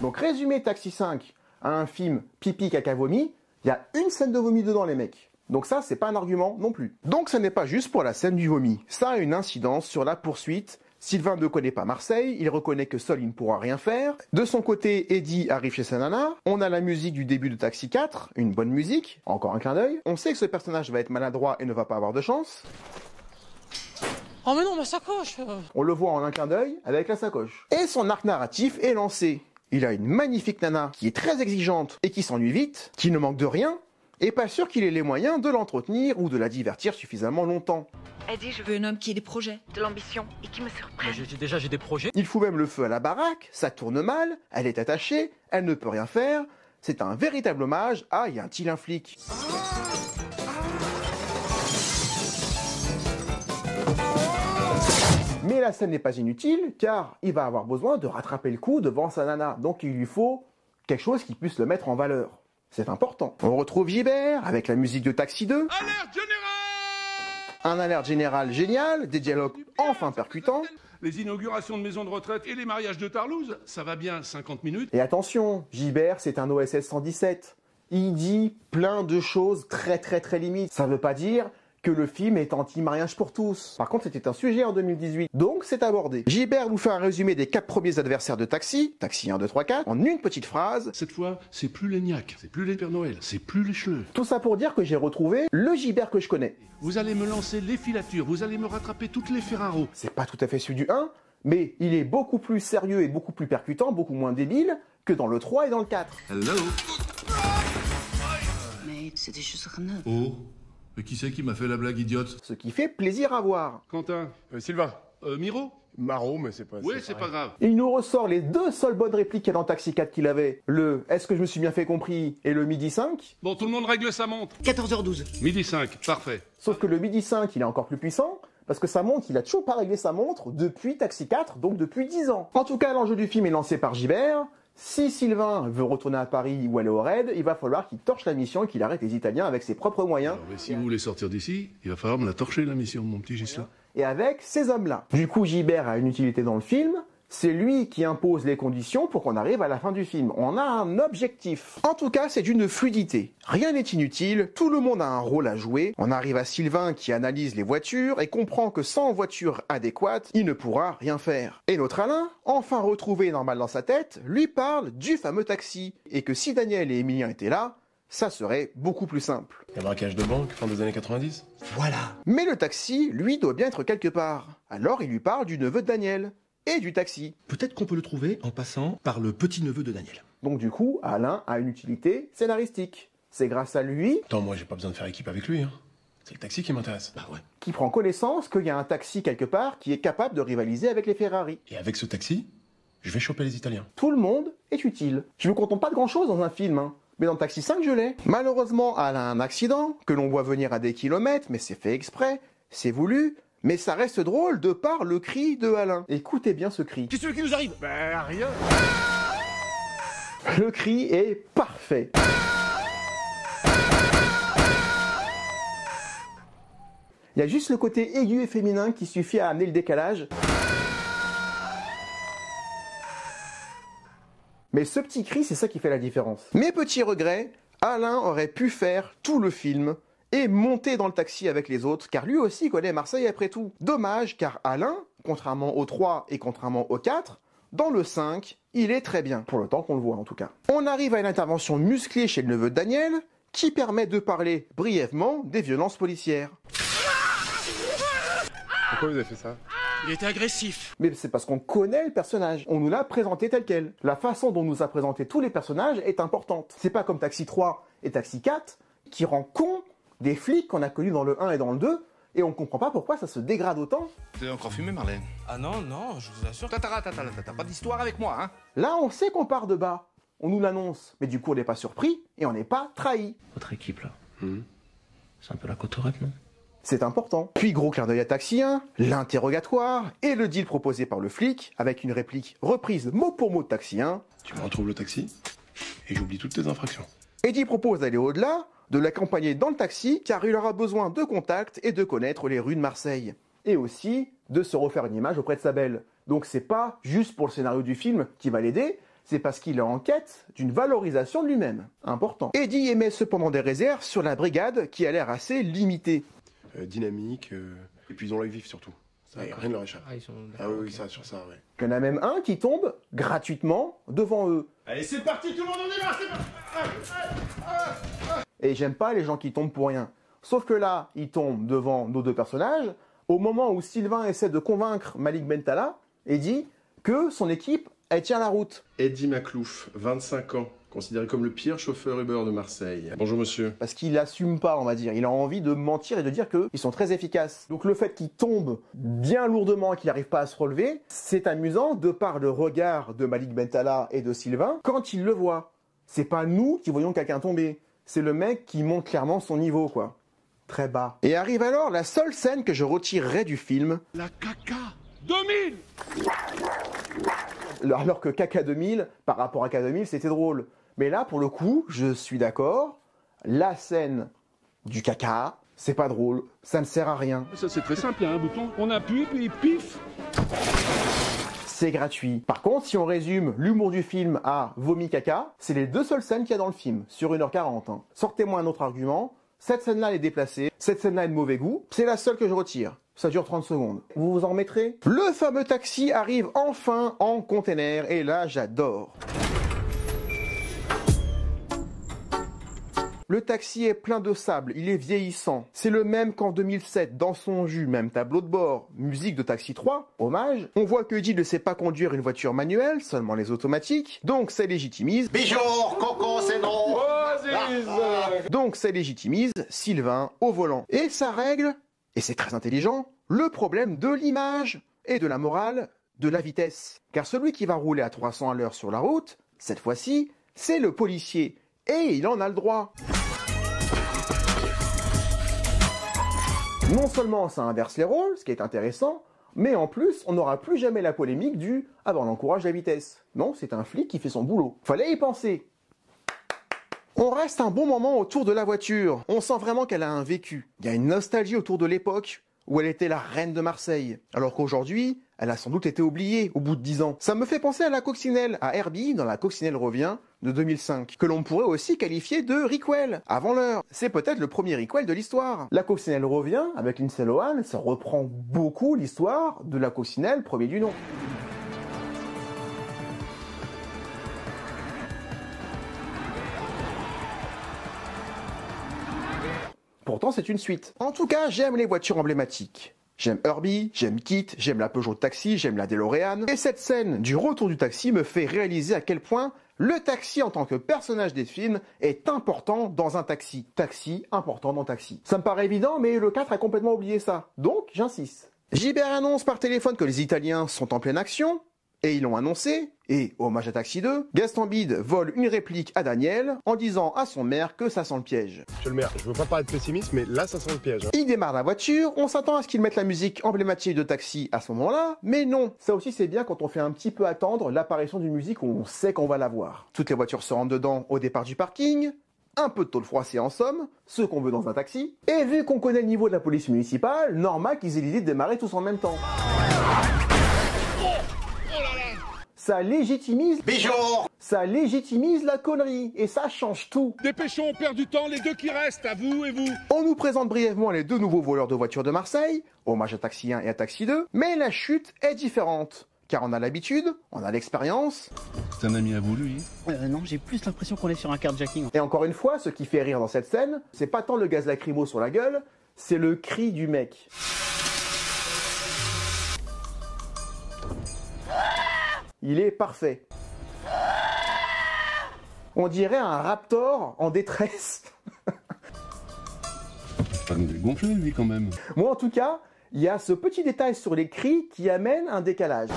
S6: Donc résumer Taxi 5 à un film pipi caca vomi, il y a une scène de vomi dedans les mecs. Donc ça, c'est pas un argument non plus. Donc ça n'est pas juste pour la scène du vomi. Ça a une incidence sur la poursuite. Sylvain ne connaît pas Marseille, il reconnaît que seul il ne pourra rien faire. De son côté, Eddie arrive chez sa nana. On a la musique du début de Taxi 4, une bonne musique, encore un clin d'œil. On sait que ce personnage va être maladroit et ne va pas avoir de chance.
S14: Oh mais non, ma sacoche.
S6: On le voit en un clin d'œil avec la sacoche. Et son arc narratif est lancé. Il a une magnifique nana qui est très exigeante et qui s'ennuie vite, qui ne manque de rien, et pas sûr qu'il ait les moyens de l'entretenir ou de la divertir suffisamment longtemps.
S17: Eddie, je veux un homme qui ait des projets, de l'ambition et qui me surprenne.
S10: J'ai des projets.
S6: Il fout même le feu à la baraque, ça tourne mal, elle est attachée, elle ne peut rien faire. C'est un véritable hommage à Y a-t-il un flic? Mais la scène n'est pas inutile, car il va avoir besoin de rattraper le coup devant sa nana. Donc il lui faut quelque chose qui puisse le mettre en valeur. C'est important. On retrouve Gibert avec la musique de Taxi 2.
S3: Alerte générale!
S6: Un alerte générale génial, des dialogues enfin percutants.
S3: Les inaugurations de maisons de retraite et les mariages de Tarlouse, ça va bien 50 minutes.
S6: Et attention, Gibert, c'est un OSS 117. Il dit plein de choses très limites. Ça veut pas dire que le film est anti-mariage pour tous. Par contre, c'était un sujet en 2018, donc c'est abordé. Gibert vous fait un résumé des 4 premiers adversaires de Taxi, Taxi 1, 2, 3, 4, en une petite phrase.
S3: Cette fois, c'est plus les gnacs, c'est plus les Père Noël, c'est plus les cheleux.
S6: Tout ça pour dire que j'ai retrouvé le Gibert que je connais.
S3: Vous allez me lancer les filatures, vous allez me rattraper toutes les Ferraro.
S6: C'est pas tout à fait celui du 1, mais il est beaucoup plus sérieux et beaucoup plus percutant, beaucoup moins débile que dans le 3 et dans le 4.
S16: Hello.
S17: Mais c'était juste Renaud.
S4: Oh, mais qui c'est qui m'a fait la blague idiote?
S6: Ce qui fait plaisir à voir.
S3: Quentin.
S1: Sylvain.
S3: Miro.
S1: Maro, mais c'est pas...
S3: Oui, c'est pas grave.
S6: Il nous ressort les 2 seules bonnes répliques qu'il y a dans Taxi 4 qu'il avait. Le « Est-ce que je me suis bien fait compris ?» et le midi 5.
S3: Bon, tout le monde règle sa montre.
S17: 14h12.
S3: Midi 5, parfait.
S6: Sauf que le midi 5, il est encore plus puissant, parce que sa montre, il a toujours pas réglé sa montre depuis Taxi 4, donc depuis 10 ans. En tout cas, l'enjeu du film est lancé par Gibert. Si Sylvain veut retourner à Paris ou aller au raid, il va falloir qu'il torche la mission et qu'il arrête les Italiens avec ses propres moyens.
S4: Alors, mais si vous voulez sortir d'ici, il va falloir me la torcher, la mission, mon petit Ghislain.
S6: Et avec ces hommes-là. Du coup, Gibert a une utilité dans le film. C'est lui qui impose les conditions pour qu'on arrive à la fin du film. On a un objectif. En tout cas, c'est d'une fluidité. Rien n'est inutile, tout le monde a un rôle à jouer. On arrive à Sylvain qui analyse les voitures et comprend que sans voiture adéquate, il ne pourra rien faire. Et notre Alain, enfin retrouvé normal dans sa tête, lui parle du fameux taxi. Et que si Daniel et Emilien étaient là, ça serait beaucoup plus simple.
S1: Un braquage de banque, fin des années 90.
S6: Voilà. Mais le taxi, lui, doit bien être quelque part. Alors il lui parle du neveu de Daniel. Et du taxi.
S13: Peut-être qu'on peut le trouver en passant par le petit-neveu de Daniel.
S6: Donc du coup, Alain a une utilité scénaristique. C'est grâce à lui...
S1: Attends, moi j'ai pas besoin de faire équipe avec lui, hein. C'est le taxi qui m'intéresse.
S13: Bah ouais.
S6: Qui prend connaissance qu'il y a un taxi quelque part qui est capable de rivaliser avec les Ferrari.
S1: Et avec ce taxi, je vais choper les Italiens.
S6: Tout le monde est utile. Je ne contente pas de grand-chose dans un film, hein. Mais dans Taxi 5, je l'ai. Malheureusement, Alain a un accident, que l'on voit venir à des kilomètres, mais c'est fait exprès, c'est voulu... Mais ça reste drôle de par le cri de Alain. Écoutez bien ce cri.
S13: Qu'est-ce qui nous arrive?
S1: Ben rien.
S6: Le cri est parfait. Il y a juste le côté aigu et féminin qui suffit à amener le décalage. Mais ce petit cri, c'est ça qui fait la différence. Mes petits regrets, Alain aurait pu faire tout le film et monter dans le taxi avec les autres, car lui aussi connaît Marseille après tout. Dommage, car Alain, contrairement au 3 et contrairement au 4, dans le 5, il est très bien, pour le temps qu'on le voit en tout cas. On arrive à une intervention musclée chez le neveu de Daniel, qui permet de parler brièvement des violences policières.
S1: Pourquoi vous avez fait ça?
S8: Il était agressif.
S6: Mais c'est parce qu'on connaît le personnage. On nous l'a présenté tel quel. La façon dont on nous a présenté tous les personnages est importante. C'est pas comme Taxi 3 et Taxi 4 qui rend con des flics qu'on a connus dans le 1 et dans le 2 et on comprend pas pourquoi ça se dégrade autant.
S12: T'es encore fumé, Marlène? Ah non, non, je vous assure. T'as pas d'histoire avec moi, hein?
S6: Là, on sait qu'on part de bas. On nous l'annonce. Mais du coup, on n'est pas surpris et on n'est pas trahi.
S2: Votre équipe, là, c'est un peu la Cotorep, non?
S6: C'est important. Puis gros clin d'œil à Taxi 1, l'interrogatoire et le deal proposé par le flic avec une réplique reprise mot pour mot de Taxi 1.
S1: Tu me retrouves le taxi et j'oublie toutes tes infractions.
S6: Eddie propose d'aller au-delà, de l'accompagner dans le taxi car il aura besoin de contacts et de connaître les rues de Marseille. Et aussi de se refaire une image auprès de sa belle. Donc c'est pas juste pour le scénario du film qui va l'aider, c'est parce qu'il est en quête d'une valorisation de lui-même. Important. Eddie émet cependant des réserves sur la brigade qui a l'air assez limitée.
S1: Dynamique, et puis ils ont l'œil vif surtout. Ça, rien ne leur échappe. Ah oui, ça, sur ça, ouais.
S6: Il y en a même un qui tombe gratuitement devant eux.
S13: Allez, c'est parti, tout le monde, on y va, c'est parti.
S6: Et j'aime pas les gens qui tombent pour rien. Sauf que là, il tombe devant nos deux personnages, au moment où Sylvain essaie de convaincre Malik Bentala, et dit que son équipe, elle tient la route.
S1: Eddie Maclouf, 25 ans, considéré comme le pire chauffeur Uber de Marseille. Bonjour monsieur.
S6: Parce qu'il l'assume pas, on va dire. Il a envie de mentir et de dire qu'ils sont très efficaces. Donc le fait qu'il tombe bien lourdement et qu'il n'arrive pas à se relever, c'est amusant de par le regard de Malik Bentala et de Sylvain quand ils le voient. C'est pas nous qui voyons quelqu'un tomber. C'est le mec qui montre clairement son niveau, quoi. Très bas. Et arrive alors la seule scène que je retirerai du film.
S3: La caca 2000.
S6: Alors que Caca 2000, par rapport à Caca 2000, c'était drôle. Mais là, pour le coup, je suis d'accord. La scène du caca, c'est pas drôle. Ça ne sert à rien.
S3: Ça, c'est très simple, il y a un bouton, on appuie, puis pif.
S6: C'est gratuit. Par contre, si on résume l'humour du film à vomi caca, c'est les deux seules scènes qu'il y a dans le film, sur 1h40. Hein. Sortez-moi un autre argument. Cette scène-là, elle est déplacée. Cette scène-là est de mauvais goût. C'est la seule que je retire. Ça dure 30 secondes. Vous vous en remettrez? Le fameux taxi arrive enfin en container, et là, j'adore. Le taxi est plein de sable, il est vieillissant. C'est le même qu'en 2007, dans son jus, même tableau de bord, musique de Taxi 3, hommage. On voit que Eddie ne sait pas conduire une voiture manuelle, seulement les automatiques, donc ça légitimise...
S15: Bijour, coco, c'est non.
S6: Donc ça légitimise Sylvain au volant. Et ça règle, et c'est très intelligent, le problème de l'image et de la morale de la vitesse. Car celui qui va rouler à 300 à l'heure sur la route, cette fois-ci, c'est le policier. Et il en a le droit. Non seulement ça inverse les rôles, ce qui est intéressant, mais en plus, on n'aura plus jamais la polémique du « Ah ben on encourage la vitesse ». Non, c'est un flic qui fait son boulot. Fallait y penser. On reste un bon moment autour de la voiture. On sent vraiment qu'elle a un vécu. Il y a une nostalgie autour de l'époque où elle était la reine de Marseille. Alors qu'aujourd'hui, elle a sans doute été oubliée au bout de 10 ans. Ça me fait penser à la coccinelle, à Herbie dans La Coccinelle revient de 2005, que l'on pourrait aussi qualifier de requel, avant l'heure. C'est peut-être le premier requel de l'histoire. La Coccinelle revient, avec Lindsay Lohan, ça reprend beaucoup l'histoire de la Coccinelle premier du nom. Pourtant, c'est une suite. En tout cas, j'aime les voitures emblématiques. J'aime Herbie, j'aime Kit, j'aime la Peugeot Taxi, j'aime la DeLorean. Et cette scène du retour du taxi me fait réaliser à quel point le taxi en tant que personnage des films est important dans un taxi. Taxi, important dans Taxi. Ça me paraît évident, mais le 4 a complètement oublié ça. Donc, j'insiste. Gilbert annonce par téléphone que les Italiens sont en pleine action. Et ils l'ont annoncé, et hommage à Taxi 2, Gaston Bide vole une réplique à Daniel en disant à son maire que ça sent le piège.
S9: Monsieur le maire, je veux pas paraître pessimiste, mais là ça sent le piège.
S6: Il démarre la voiture, on s'attend à ce qu'il mette la musique emblématique de Taxi à ce moment-là, mais non. Ça aussi c'est bien quand on fait un petit peu attendre l'apparition d'une musique où on sait qu'on va la voir. Toutes les voitures se rentrent dedans au départ du parking, un peu de tôle froissée en somme, ce qu'on veut dans un taxi, et vu qu'on connaît le niveau de la police municipale, normal qu'ils aient l'idée de démarrer tous en même temps. ça légitimise...
S13: Bijour.
S6: Ça légitimise la connerie, et ça change tout.
S3: Dépêchons, on perd du temps, les deux qui restent, à vous et vous.
S6: On nous présente brièvement les deux nouveaux voleurs de voitures de Marseille, hommage à Taxi 1 et à Taxi 2, mais la chute est différente. Car on a l'habitude, on a l'expérience.
S4: C'est un ami à vous, lui?
S19: Non, j'ai plus l'impression qu'on est sur un carjacking.
S6: Et encore une fois, ce qui fait rire dans cette scène, c'est pas tant le gaz lacrymo sur la gueule, c'est le cri du mec. Il est parfait. On dirait un raptor en détresse.
S4: Pas nous dégonfler, lui, quand même.
S6: Moi, en tout cas, il y a ce petit détail sur les cris qui amène un décalage.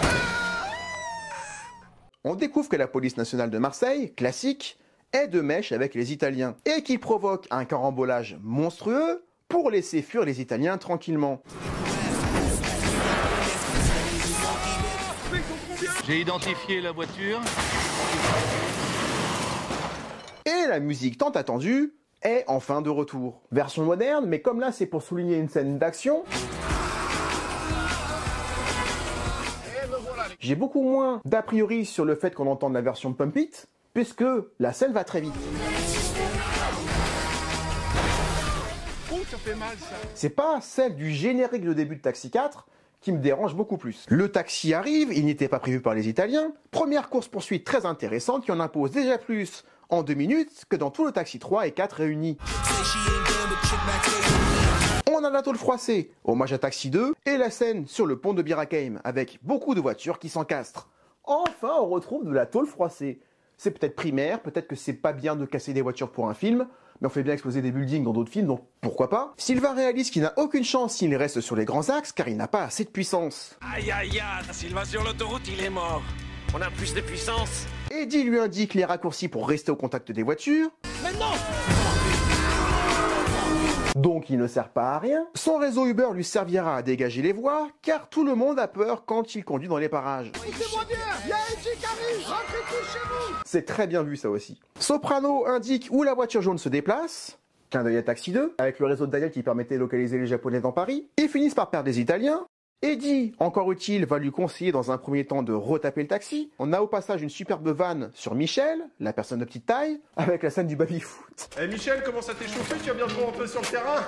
S6: On découvre que la police nationale de Marseille, classique, est de mèche avec les Italiens et qui provoque un carambolage monstrueux pour laisser fuir les Italiens tranquillement.
S12: J'ai identifié la voiture.
S6: Et la musique tant attendue est enfin de retour. Version moderne, mais comme là c'est pour souligner une scène d'action, j'ai beaucoup moins d'a priori sur le fait qu'on entende la version Pump It, puisque la scène va très vite.
S3: Oh, ça fait mal, ça.
S6: C'est pas celle du générique de début de Taxi 4 qui me dérange beaucoup plus. Le taxi arrive, il n'était pas prévu par les Italiens. Première course-poursuite très intéressante qui en impose déjà plus en 2 minutes que dans tout le Taxi 3 et 4 réunis. On a la tôle froissée, hommage à Taxi 2, et la scène sur le pont de Bir Hakeim, avec beaucoup de voitures qui s'encastrent. Enfin, on retrouve de la tôle froissée. C'est peut-être primaire, peut-être que c'est pas bien de casser des voitures pour un film, mais on fait bien exploser des buildings dans d'autres films, donc pourquoi pas. Sylvain réalise qu'il n'a aucune chance s'il reste sur les grands axes, car il n'a pas assez de puissance.
S12: Aïe aïe aïe, Sylvain sur l'autoroute, il est mort. On a plus de puissance.
S6: Eddie lui indique les raccourcis pour rester au contact des voitures.
S12: Maintenant.
S6: Donc il ne sert pas à rien. Son réseau Uber lui servira à dégager les voies, car tout le monde a peur quand il conduit dans les parages.
S13: Écoutez-moi bien, il y a Eddie qui arrive, rentrez tous chez vous.
S6: C'est très bien vu ça aussi. Soprano indique où la voiture jaune se déplace. Clin d'œil à Taxi 2, avec le réseau de Daniel qui permettait de localiser les Japonais dans Paris. Ils finissent par perdre des Italiens. Eddie, encore utile, va lui conseiller dans un premier temps de retaper le taxi. On a au passage une superbe vanne sur Michel, la personne de petite taille, avec la scène du baby-foot.
S9: Eh Michel, comment ça t'est chauffé? Tu vas bientôt rentrer sur le terrain?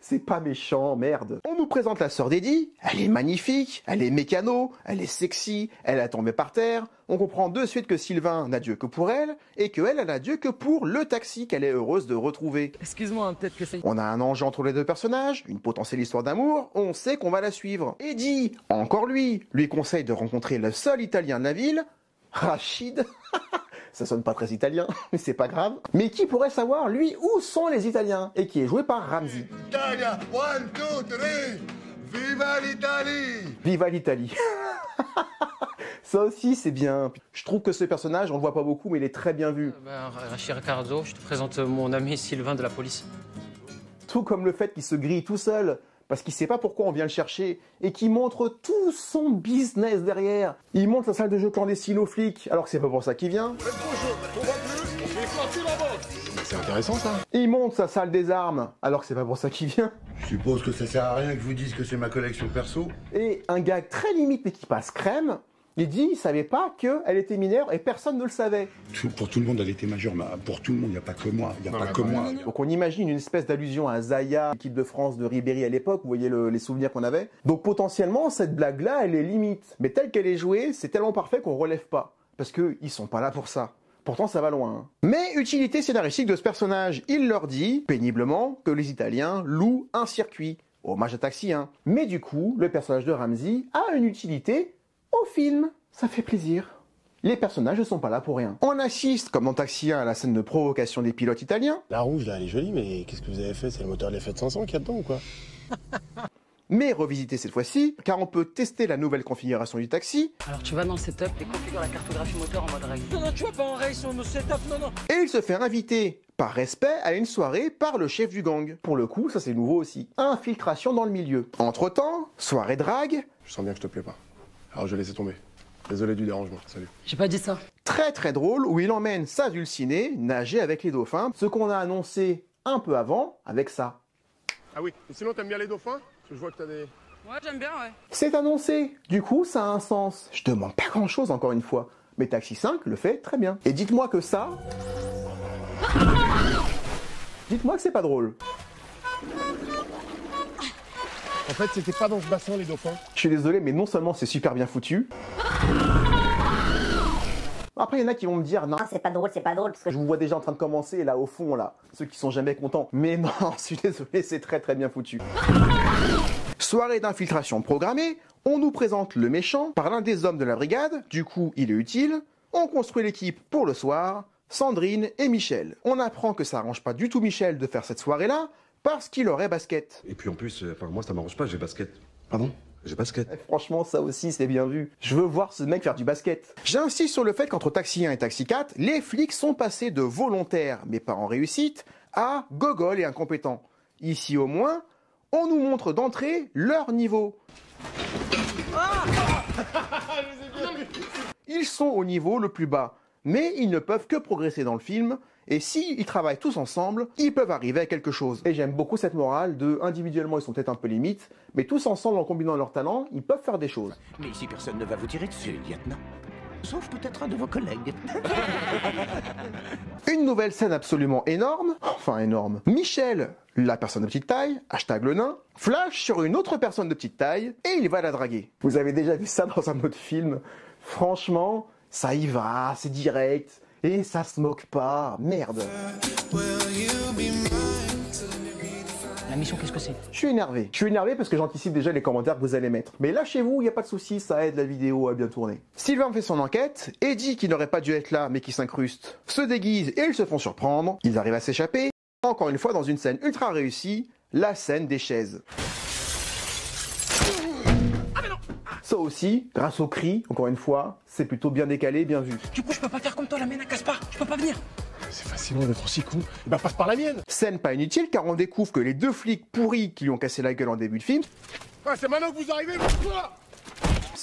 S6: C'est pas méchant, merde. On nous présente la sœur d'Eddie. Elle est magnifique, elle est mécano, elle est sexy, elle a tombé par terre. On comprend de suite que Sylvain n'a Dieu que pour elle, et qu'elle n'a Dieu que pour le taxi qu'elle est heureuse de retrouver.
S19: Excuse-moi, peut-être que c'est...
S6: On a un enjeu entre les deux personnages, une potentielle histoire d'amour, on sait qu'on va la suivre. Eddie, encore lui conseille de rencontrer le seul Italien de la ville, Rachid. Ça sonne pas très italien, mais c'est pas grave. Mais qui pourrait savoir, lui, où sont les Italiens? Et qui est joué par Ramsey.
S13: Italia, 1, 2, 3, viva l'Italie!
S6: Viva l'Italie. Ça aussi, c'est bien. Je trouve que ce personnage, on le voit pas beaucoup, mais il est très bien vu.
S10: Rachid Ricardo, je te présente mon ami Sylvain de la police.
S6: Tout comme le fait qu'il se grille tout seul, parce qu'il sait pas pourquoi on vient le chercher, et qu'il montre tout son business derrière. Il montre sa salle de jeu clandestine aux flics, alors que c'est pas pour ça qu'il vient.
S9: C'est intéressant ça.
S6: Il monte sa salle des armes, alors que c'est pas pour ça qu'il vient.
S13: Je suppose que ça sert à rien que je vous dise que c'est ma collection perso.
S6: Et un gag très limite mais qui passe crème, il dit il savait pas qu'elle était mineure et personne ne le savait.
S20: Pour tout le monde, elle était majeure, mais pour tout le monde, il n'y a pas que moi. Il n'y a pas que moi.
S6: Donc on imagine une espèce d'allusion à Zaya, l'équipe de France de Ribéry à l'époque, vous voyez les souvenirs qu'on avait. Donc potentiellement, cette blague-là, elle est limite. Mais telle qu'elle est jouée, c'est tellement parfait qu'on relève pas. Parce qu'ils sont pas là pour ça. Pourtant, ça va loin. Hein. Mais utilité scénaristique de ce personnage, il leur dit, péniblement, que les Italiens louent un circuit. Hommage à Taxi 1. Mais du coup, le personnage de Ramsey a une utilité au film. Ça fait plaisir. Les personnages ne sont pas là pour rien. On assiste, comme dans Taxi 1, à la scène de provocation des pilotes italiens.
S9: La rouge, là, elle est jolie, mais qu'est-ce que vous avez fait? C'est le moteur de l'F 500 qu'il y a dedans ou quoi?
S6: Mais revisité cette fois-ci, car on peut tester la nouvelle configuration du taxi.
S19: Alors tu vas dans le setup et configure la cartographie moteur en mode race.
S14: Non, tu vas pas en race sur nos setup, non.
S6: Et il se fait inviter, par respect, à une soirée par le chef du gang. Pour le coup, ça c'est nouveau aussi. Infiltration dans le milieu. Entre-temps, soirée drague.
S9: Je sens bien que je te plais pas. Alors je vais laisser tomber. Désolé du dérangement, salut.
S19: J'ai pas dit ça.
S6: Très très drôle, où il emmène sa dulcinée nager avec les dauphins, ce qu'on a annoncé un peu avant avec ça.
S9: Ah oui, et sinon t'aimes bien les dauphins? Parce que je vois que t'as
S19: Ouais, j'aime bien, ouais.
S6: C'est annoncé, du coup ça a un sens. Je demande pas grand chose encore une fois, mais Taxi 5 le fait très bien. Et dites-moi que ça... Dites-moi que c'est pas drôle.
S9: En fait, c'était pas dans ce bassin, les dauphins.
S6: Je suis désolé, mais non seulement c'est super bien foutu... Après, il y en a qui vont me dire, non,
S21: c'est pas drôle, parce que
S6: je vous vois déjà en train de commencer, là, au fond, là, ceux qui sont jamais contents. Mais non, je suis désolé, c'est très très bien foutu. Soirée d'infiltration programmée, on nous présente le méchant par l'un des hommes de la brigade, du coup, il est utile. On construit l'équipe pour le soir, Sandrine et Michel. On apprend que ça arrange pas du tout Michel de faire cette soirée-là, parce qu'il aurait basket.
S16: Et puis en plus, moi ça m'arrange pas, j'ai basket.
S6: Pardon ?
S16: J'ai basket.
S6: Franchement, ça aussi, c'est bien vu. Je veux voir ce mec faire du basket. J'insiste sur le fait qu'entre Taxi 1 et Taxi 4, les flics sont passés de volontaires, mais pas en réussite, à gogol et incompétents. Ici, au moins, on nous montre d'entrée leur niveau. Ils sont au niveau le plus bas, mais ils ne peuvent que progresser dans le film, et s'ils travaillent tous ensemble, ils peuvent arriver à quelque chose. Et j'aime beaucoup cette morale de, individuellement, ils sont peut-être un peu limites, mais tous ensemble, en combinant leurs talents, ils peuvent faire des choses.
S22: Mais ici, personne ne va vous tirer dessus, lieutenant. Sauf peut-être un de vos collègues.
S6: Une nouvelle scène absolument énorme, enfin énorme. Michel, la personne de petite taille, hashtag le nain, flash sur une autre personne de petite taille, et il va la draguer. Vous avez déjà vu ça dans un autre film? Franchement, ça y va, c'est direct. Et ça se moque pas, merde.
S19: La mission, qu'est-ce que c'est?
S6: Je suis énervé. Je suis énervé parce que j'anticipe déjà les commentaires que vous allez mettre. Mais lâchez-vous, il n'y a pas de souci, ça aide la vidéo à bien tourner. Sylvain fait son enquête, Eddie, qui n'aurait pas dû être là mais qui s'incruste, se déguise et ils se font surprendre. Ils arrivent à s'échapper. Encore une fois, dans une scène ultra réussie, la scène des chaises. Ça aussi, grâce au cri, encore une fois, c'est plutôt bien décalé, bien vu.
S19: Du coup, je peux pas faire comme toi, la mienne, elle casse pas. Je peux pas venir.
S9: C'est fascinant d'être aussi con. Bah passe par la mienne.
S6: Scène pas inutile car on découvre que les deux flics pourris qui lui ont cassé la gueule en début de film...
S9: Ah, c'est maintenant que vous arrivez, quoi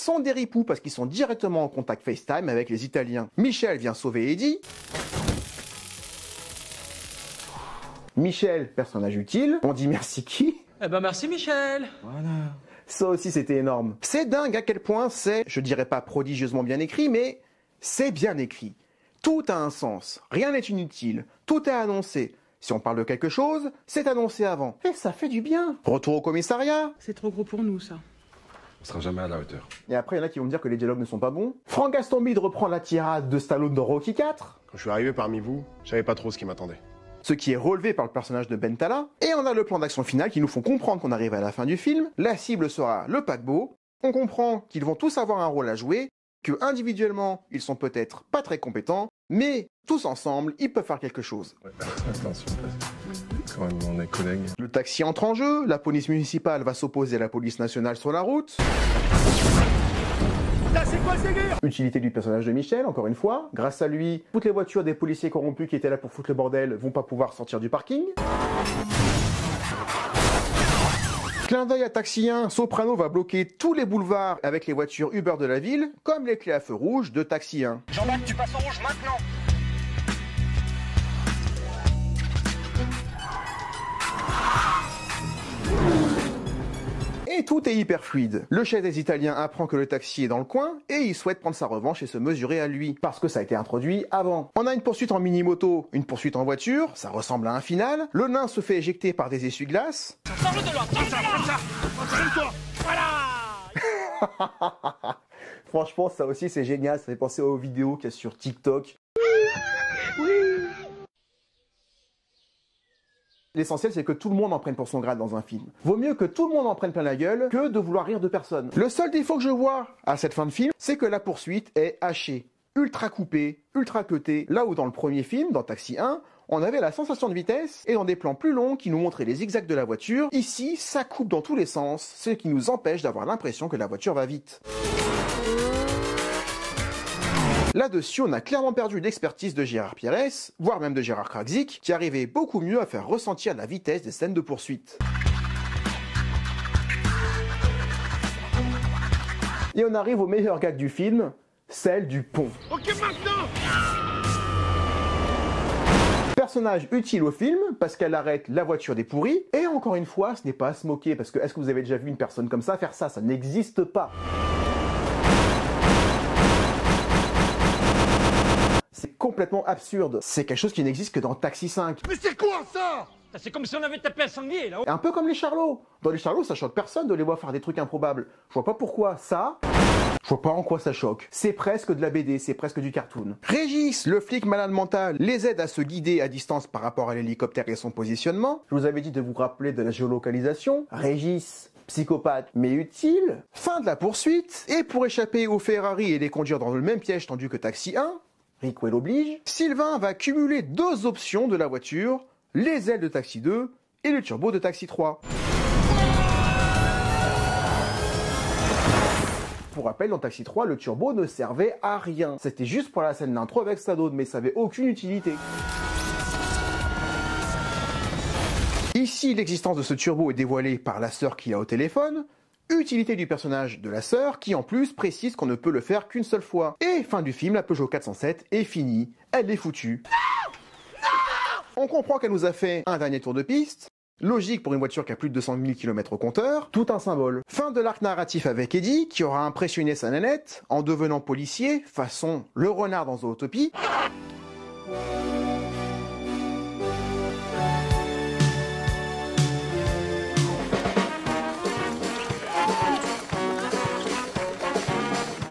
S6: sont des ripoux parce qu'ils sont directement en contact FaceTime avec les Italiens. Michel vient sauver Eddie. Michel, personnage utile. On dit merci qui?
S19: Eh ben merci Michel.
S6: Voilà. Ça aussi, c'était énorme. C'est dingue à quel point c'est, je dirais pas prodigieusement bien écrit, mais c'est bien écrit. Tout a un sens, rien n'est inutile, tout est annoncé. Si on parle de quelque chose, c'est annoncé avant. Et ça fait du bien. Retour au commissariat.
S19: C'est trop gros pour nous, ça.
S16: On sera jamais à la hauteur.
S6: Et après, il y en a qui vont me dire que les dialogues ne sont pas bons. Franck Gastambide reprend la tirade de Stallone dans Rocky 4.
S9: Quand je suis arrivé parmi vous, je savais pas trop ce qui m'attendait.
S6: Ce qui est relevé par le personnage de Bentala. Et on a le plan d'action final qui nous font comprendre qu'on arrive à la fin du film. La cible sera le paquebot. On comprend qu'ils vont tous avoir un rôle à jouer, que individuellement, ils sont peut-être pas très compétents, mais tous ensemble, ils peuvent faire quelque chose.
S1: Ouais, attention, quand même, on est collègues.
S6: Le taxi entre en jeu, la police municipale va s'opposer à la police nationale sur la route.
S13: Là, c'est quoi ces gars?
S6: Utilité du personnage de Michel, encore une fois. Grâce à lui, toutes les voitures des policiers corrompus qui étaient là pour foutre le bordel vont pas pouvoir sortir du parking. Clin d'œil à Taxi 1, Soprano va bloquer tous les boulevards avec les voitures Uber de la ville, comme les clés à feu rouge de Taxi 1.
S13: Jean-Marc, tu passes au rouge maintenant.
S6: Et tout est hyper fluide. Le chef des Italiens apprend que le taxi est dans le coin et il souhaite prendre sa revanche et se mesurer à lui, parce que ça a été introduit avant. On a une poursuite en mini-moto, une poursuite en voiture, ça ressemble à un final. Le nain se fait éjecter par des essuie-glaces.
S13: Sors-le de là, entraîne-toi. Voilà.
S6: Franchement, ça aussi c'est génial, ça fait penser aux vidéos qu'il y a sur TikTok. Oui. L'essentiel, c'est que tout le monde en prenne pour son grade dans un film. Vaut mieux que tout le monde en prenne plein la gueule que de vouloir rire de personne. Le seul défaut que je vois à cette fin de film, c'est que la poursuite est hachée, ultra coupée, ultra cutée. Là où dans le premier film, dans Taxi 1, on avait la sensation de vitesse et dans des plans plus longs qui nous montraient les zigzags de la voiture, ici, ça coupe dans tous les sens, ce qui nous empêche d'avoir l'impression que la voiture va vite. Là-dessus, on a clairement perdu l'expertise de Gérard Pires, voire même de Gérard Krakzik, qui arrivait beaucoup mieux à faire ressentir la vitesse des scènes de poursuite. Et on arrive au meilleur gag du film, celle du pont.
S13: Ok, maintenant.
S6: personnage utile au film parce qu'elle arrête la voiture des pourris. Et encore une fois, ce n'est pas à se moquer parce que est-ce que vous avez déjà vu une personne comme ça faire ça? Ça n'existe pas. C'est complètement absurde. C'est quelque chose qui n'existe que dans Taxi 5.
S14: Mais c'est quoi ça? C'est comme si on avait tapé un sanglier là.
S6: Un peu comme les Charlots. Dans les Charlots, ça choque personne de les voir faire des trucs improbables. Je vois pas pourquoi ça... Je vois pas en quoi ça choque. C'est presque de la BD, c'est presque du cartoon. Régis, le flic malade mental, les aide à se guider à distance par rapport à l'hélicoptère et son positionnement. Je vous avais dit de vous rappeler de la géolocalisation. Régis, psychopathe mais utile. Fin de la poursuite. Et pour échapper aux Ferrari et les conduire dans le même piège tendu que Taxi 1, Rickwell oblige, Sylvain va cumuler deux options de la voiture, les ailes de Taxi 2 et le turbo de Taxi 3. Pour rappel, dans Taxi 3, le turbo ne servait à rien. C'était juste pour la scène d'intro avec Stallone, mais ça n'avait aucune utilité. Ici, l'existence de ce turbo est dévoilée par la sœur qui a au téléphone. Utilité du personnage de la sœur, qui en plus précise qu'on ne peut le faire qu'une seule fois. Et fin du film, la Peugeot 407 est finie. Elle est foutue. On comprend qu'elle nous a fait un dernier tour de piste. Logique pour une voiture qui a plus de 200 000 km au compteur, tout un symbole. Fin de l'arc narratif avec Eddie, qui aura impressionné sa nanette en devenant policier, façon le renard dans Zootopie.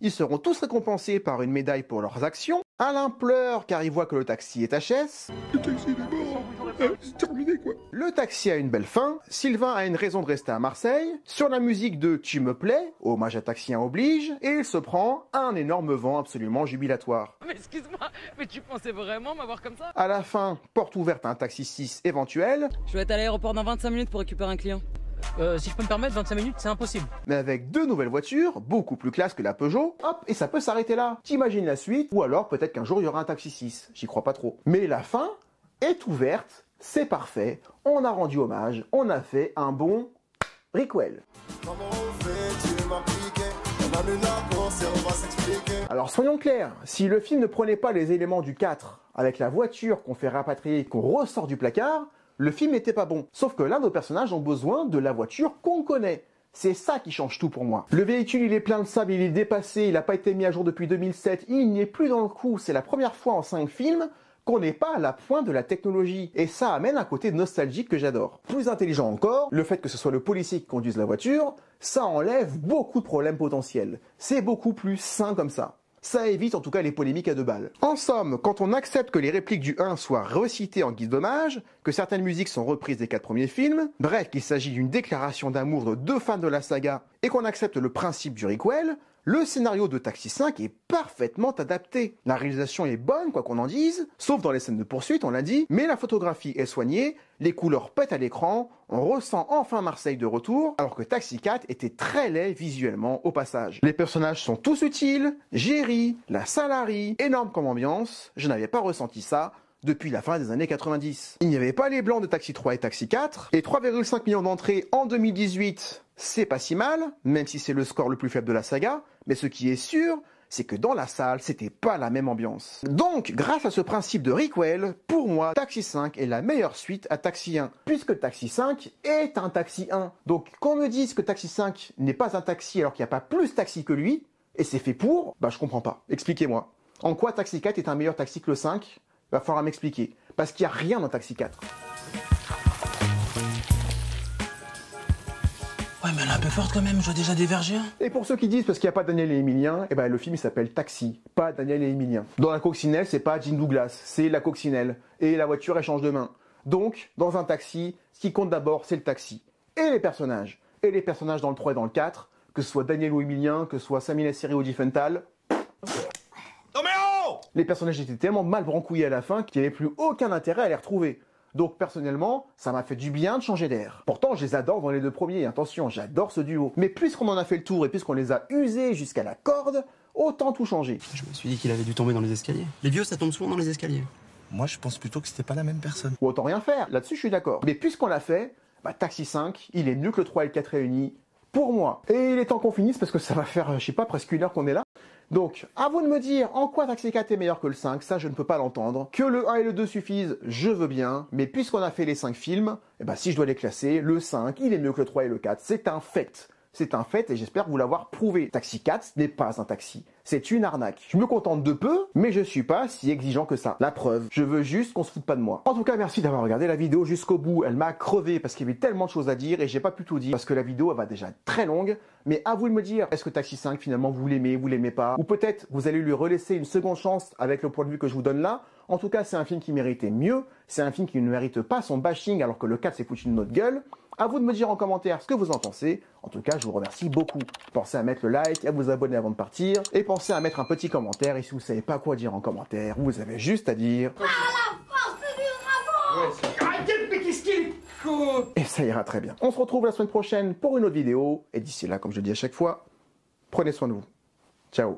S6: Ils seront tous récompensés par une médaille pour leurs actions. Alain pleure car il voit que le taxi est HS.
S4: Le taxi est mort. C'est terminé quoi.
S6: Le taxi a une belle fin. Sylvain a une raison de rester à Marseille. Sur la musique de Tu me plais, hommage à Taxi 1 oblige, et il se prend un énorme vent absolument jubilatoire.
S7: Mais excuse-moi, mais tu pensais vraiment m'avoir comme ça?
S6: À la fin, porte ouverte à un Taxi 6 éventuel.
S7: Je vais être à l'aéroport dans 25 minutes pour récupérer un client. Si je peux me permettre, 25 minutes, c'est impossible.
S6: Mais avec deux nouvelles voitures, beaucoup plus classe que la Peugeot, hop, et ça peut s'arrêter là. T'imagines la suite, ou alors peut-être qu'un jour il y aura un Taxi 6, j'y crois pas trop. Mais la fin est ouverte, c'est parfait, on a rendu hommage, on a fait un bon Rickwell. Alors soyons clairs, si le film ne prenait pas les éléments du 4, avec la voiture qu'on fait rapatrier, qu'on ressort du placard, le film n'était pas bon. Sauf que là, nos personnages ont besoin de la voiture qu'on connaît. C'est ça qui change tout pour moi. Le véhicule, il est plein de sable, il est dépassé, il n'a pas été mis à jour depuis 2007, il n'est plus dans le coup. C'est la première fois en 5 films qu'on n'est pas à la pointe de la technologie. Et ça amène un côté nostalgique que j'adore. Plus intelligent encore, le fait que ce soit le policier qui conduise la voiture, ça enlève beaucoup de problèmes potentiels. C'est beaucoup plus sain comme ça. Ça évite en tout cas les polémiques à 2 balles. En somme, quand on accepte que les répliques du 1 soient recitées en guise d'hommage, que certaines musiques sont reprises des 4 premiers films, bref qu'il s'agit d'une déclaration d'amour de 2 fans de la saga, et qu'on accepte le principe du Rickwell, le scénario de Taxi 5 est parfaitement adapté. La réalisation est bonne, quoi qu'on en dise, sauf dans les scènes de poursuite, on l'a dit, mais la photographie est soignée, les couleurs pètent à l'écran, on ressent enfin Marseille de retour, alors que Taxi 4 était très laid visuellement au passage. Les personnages sont tous utiles, j'ai ri, la salle a ri, énorme comme ambiance, je n'avais pas ressenti ça depuis la fin des années 90. Il n'y avait pas les blancs de Taxi 3 et Taxi 4, et 3,5 millions d'entrées en 2018, c'est pas si mal, même si c'est le score le plus faible de la saga, mais ce qui est sûr, c'est que dans la salle, c'était pas la même ambiance. Donc, grâce à ce principe de Rickwell, pour moi, Taxi 5 est la meilleure suite à Taxi 1, puisque Taxi 5 est un Taxi 1. Donc, qu'on me dise que Taxi 5 n'est pas un taxi alors qu'il n'y a pas plus taxi que lui, et c'est fait pour, bah je comprends pas. Expliquez-moi. En quoi Taxi 4 est un meilleur taxi que le 5 ? Va falloir m'expliquer. Parce qu'il n'y a rien dans Taxi 4.
S19: Ouais, mais elle est un peu forte quand même, je dois déjà diverger.
S6: Et pour ceux qui disent parce qu'il n'y a pas Daniel et Emilien, eh ben le film il s'appelle Taxi, pas Daniel et Emilien. Dans la coccinelle, c'est pas Jean Douglas, c'est la coccinelle. Et la voiture elle change de main. Donc, dans un taxi, ce qui compte d'abord, c'est le taxi. Et les personnages. Et les personnages dans le 3 et dans le 4, que ce soit Daniel ou Emilien, que ce soit Samina Seri ou Diffenthal. Les personnages étaient tellement mal brancouillés à la fin qu'il n'y avait plus aucun intérêt à les retrouver. Donc personnellement, ça m'a fait du bien de changer d'air. Pourtant, je les adore dans les 2 premiers, attention, j'adore ce duo. Mais puisqu'on en a fait le tour et puisqu'on les a usés jusqu'à la corde, autant tout changer.
S2: Je me suis dit qu'il avait dû tomber dans les escaliers. Les vieux, ça tombe souvent dans les escaliers.
S13: Moi, je pense plutôt que c'était pas la même personne.
S6: Ou autant rien faire, là-dessus je suis d'accord. Mais puisqu'on l'a fait, bah, Taxi 5, il est mieux que le 3 et le 4 réunis, pour moi. Et il est temps qu'on finisse parce que ça va faire, je sais pas, presque 1 heure qu'on est là. Donc, à vous de me dire en quoi Taxi 4 est meilleur que le 5, ça je ne peux pas l'entendre. Que le 1 et le 2 suffisent, je veux bien, mais puisqu'on a fait les 5 films, eh ben, si je dois les classer, le 5, il est mieux que le 3 et le 4, c'est un fait. C'est un fait et j'espère vous l'avoir prouvé. Taxi 4 n'est pas un taxi, c'est une arnaque. Je me contente de peu, mais je suis pas si exigeant que ça. La preuve, je veux juste qu'on se foute pas de moi. En tout cas, merci d'avoir regardé la vidéo jusqu'au bout. Elle m'a crevé parce qu'il y avait tellement de choses à dire et j'ai pas pu tout dire parce que la vidéo elle va déjà être très longue. Mais à vous de me dire, est-ce que Taxi 5 finalement vous l'aimez pas? Ou peut-être vous allez lui relaisser une seconde chance avec le point de vue que je vous donne là. En tout cas, c'est un film qui méritait mieux. C'est un film qui ne mérite pas son bashing alors que le 4 s'est foutu de notre gueule. À vous de me dire en commentaire ce que vous en pensez. En tout cas, je vous remercie beaucoup. Pensez à mettre le like, à vous abonner avant de partir. Et pensez à mettre un petit commentaire. Et si vous ne savez pas quoi dire en commentaire, vous avez juste à dire...
S12: Par la force du dragon! Arrêtez de piquer ce qu'il faut!
S6: Et ça ira très bien. On se retrouve la semaine prochaine pour une autre vidéo. Et d'ici là, comme je dis à chaque fois, prenez soin de vous. Ciao.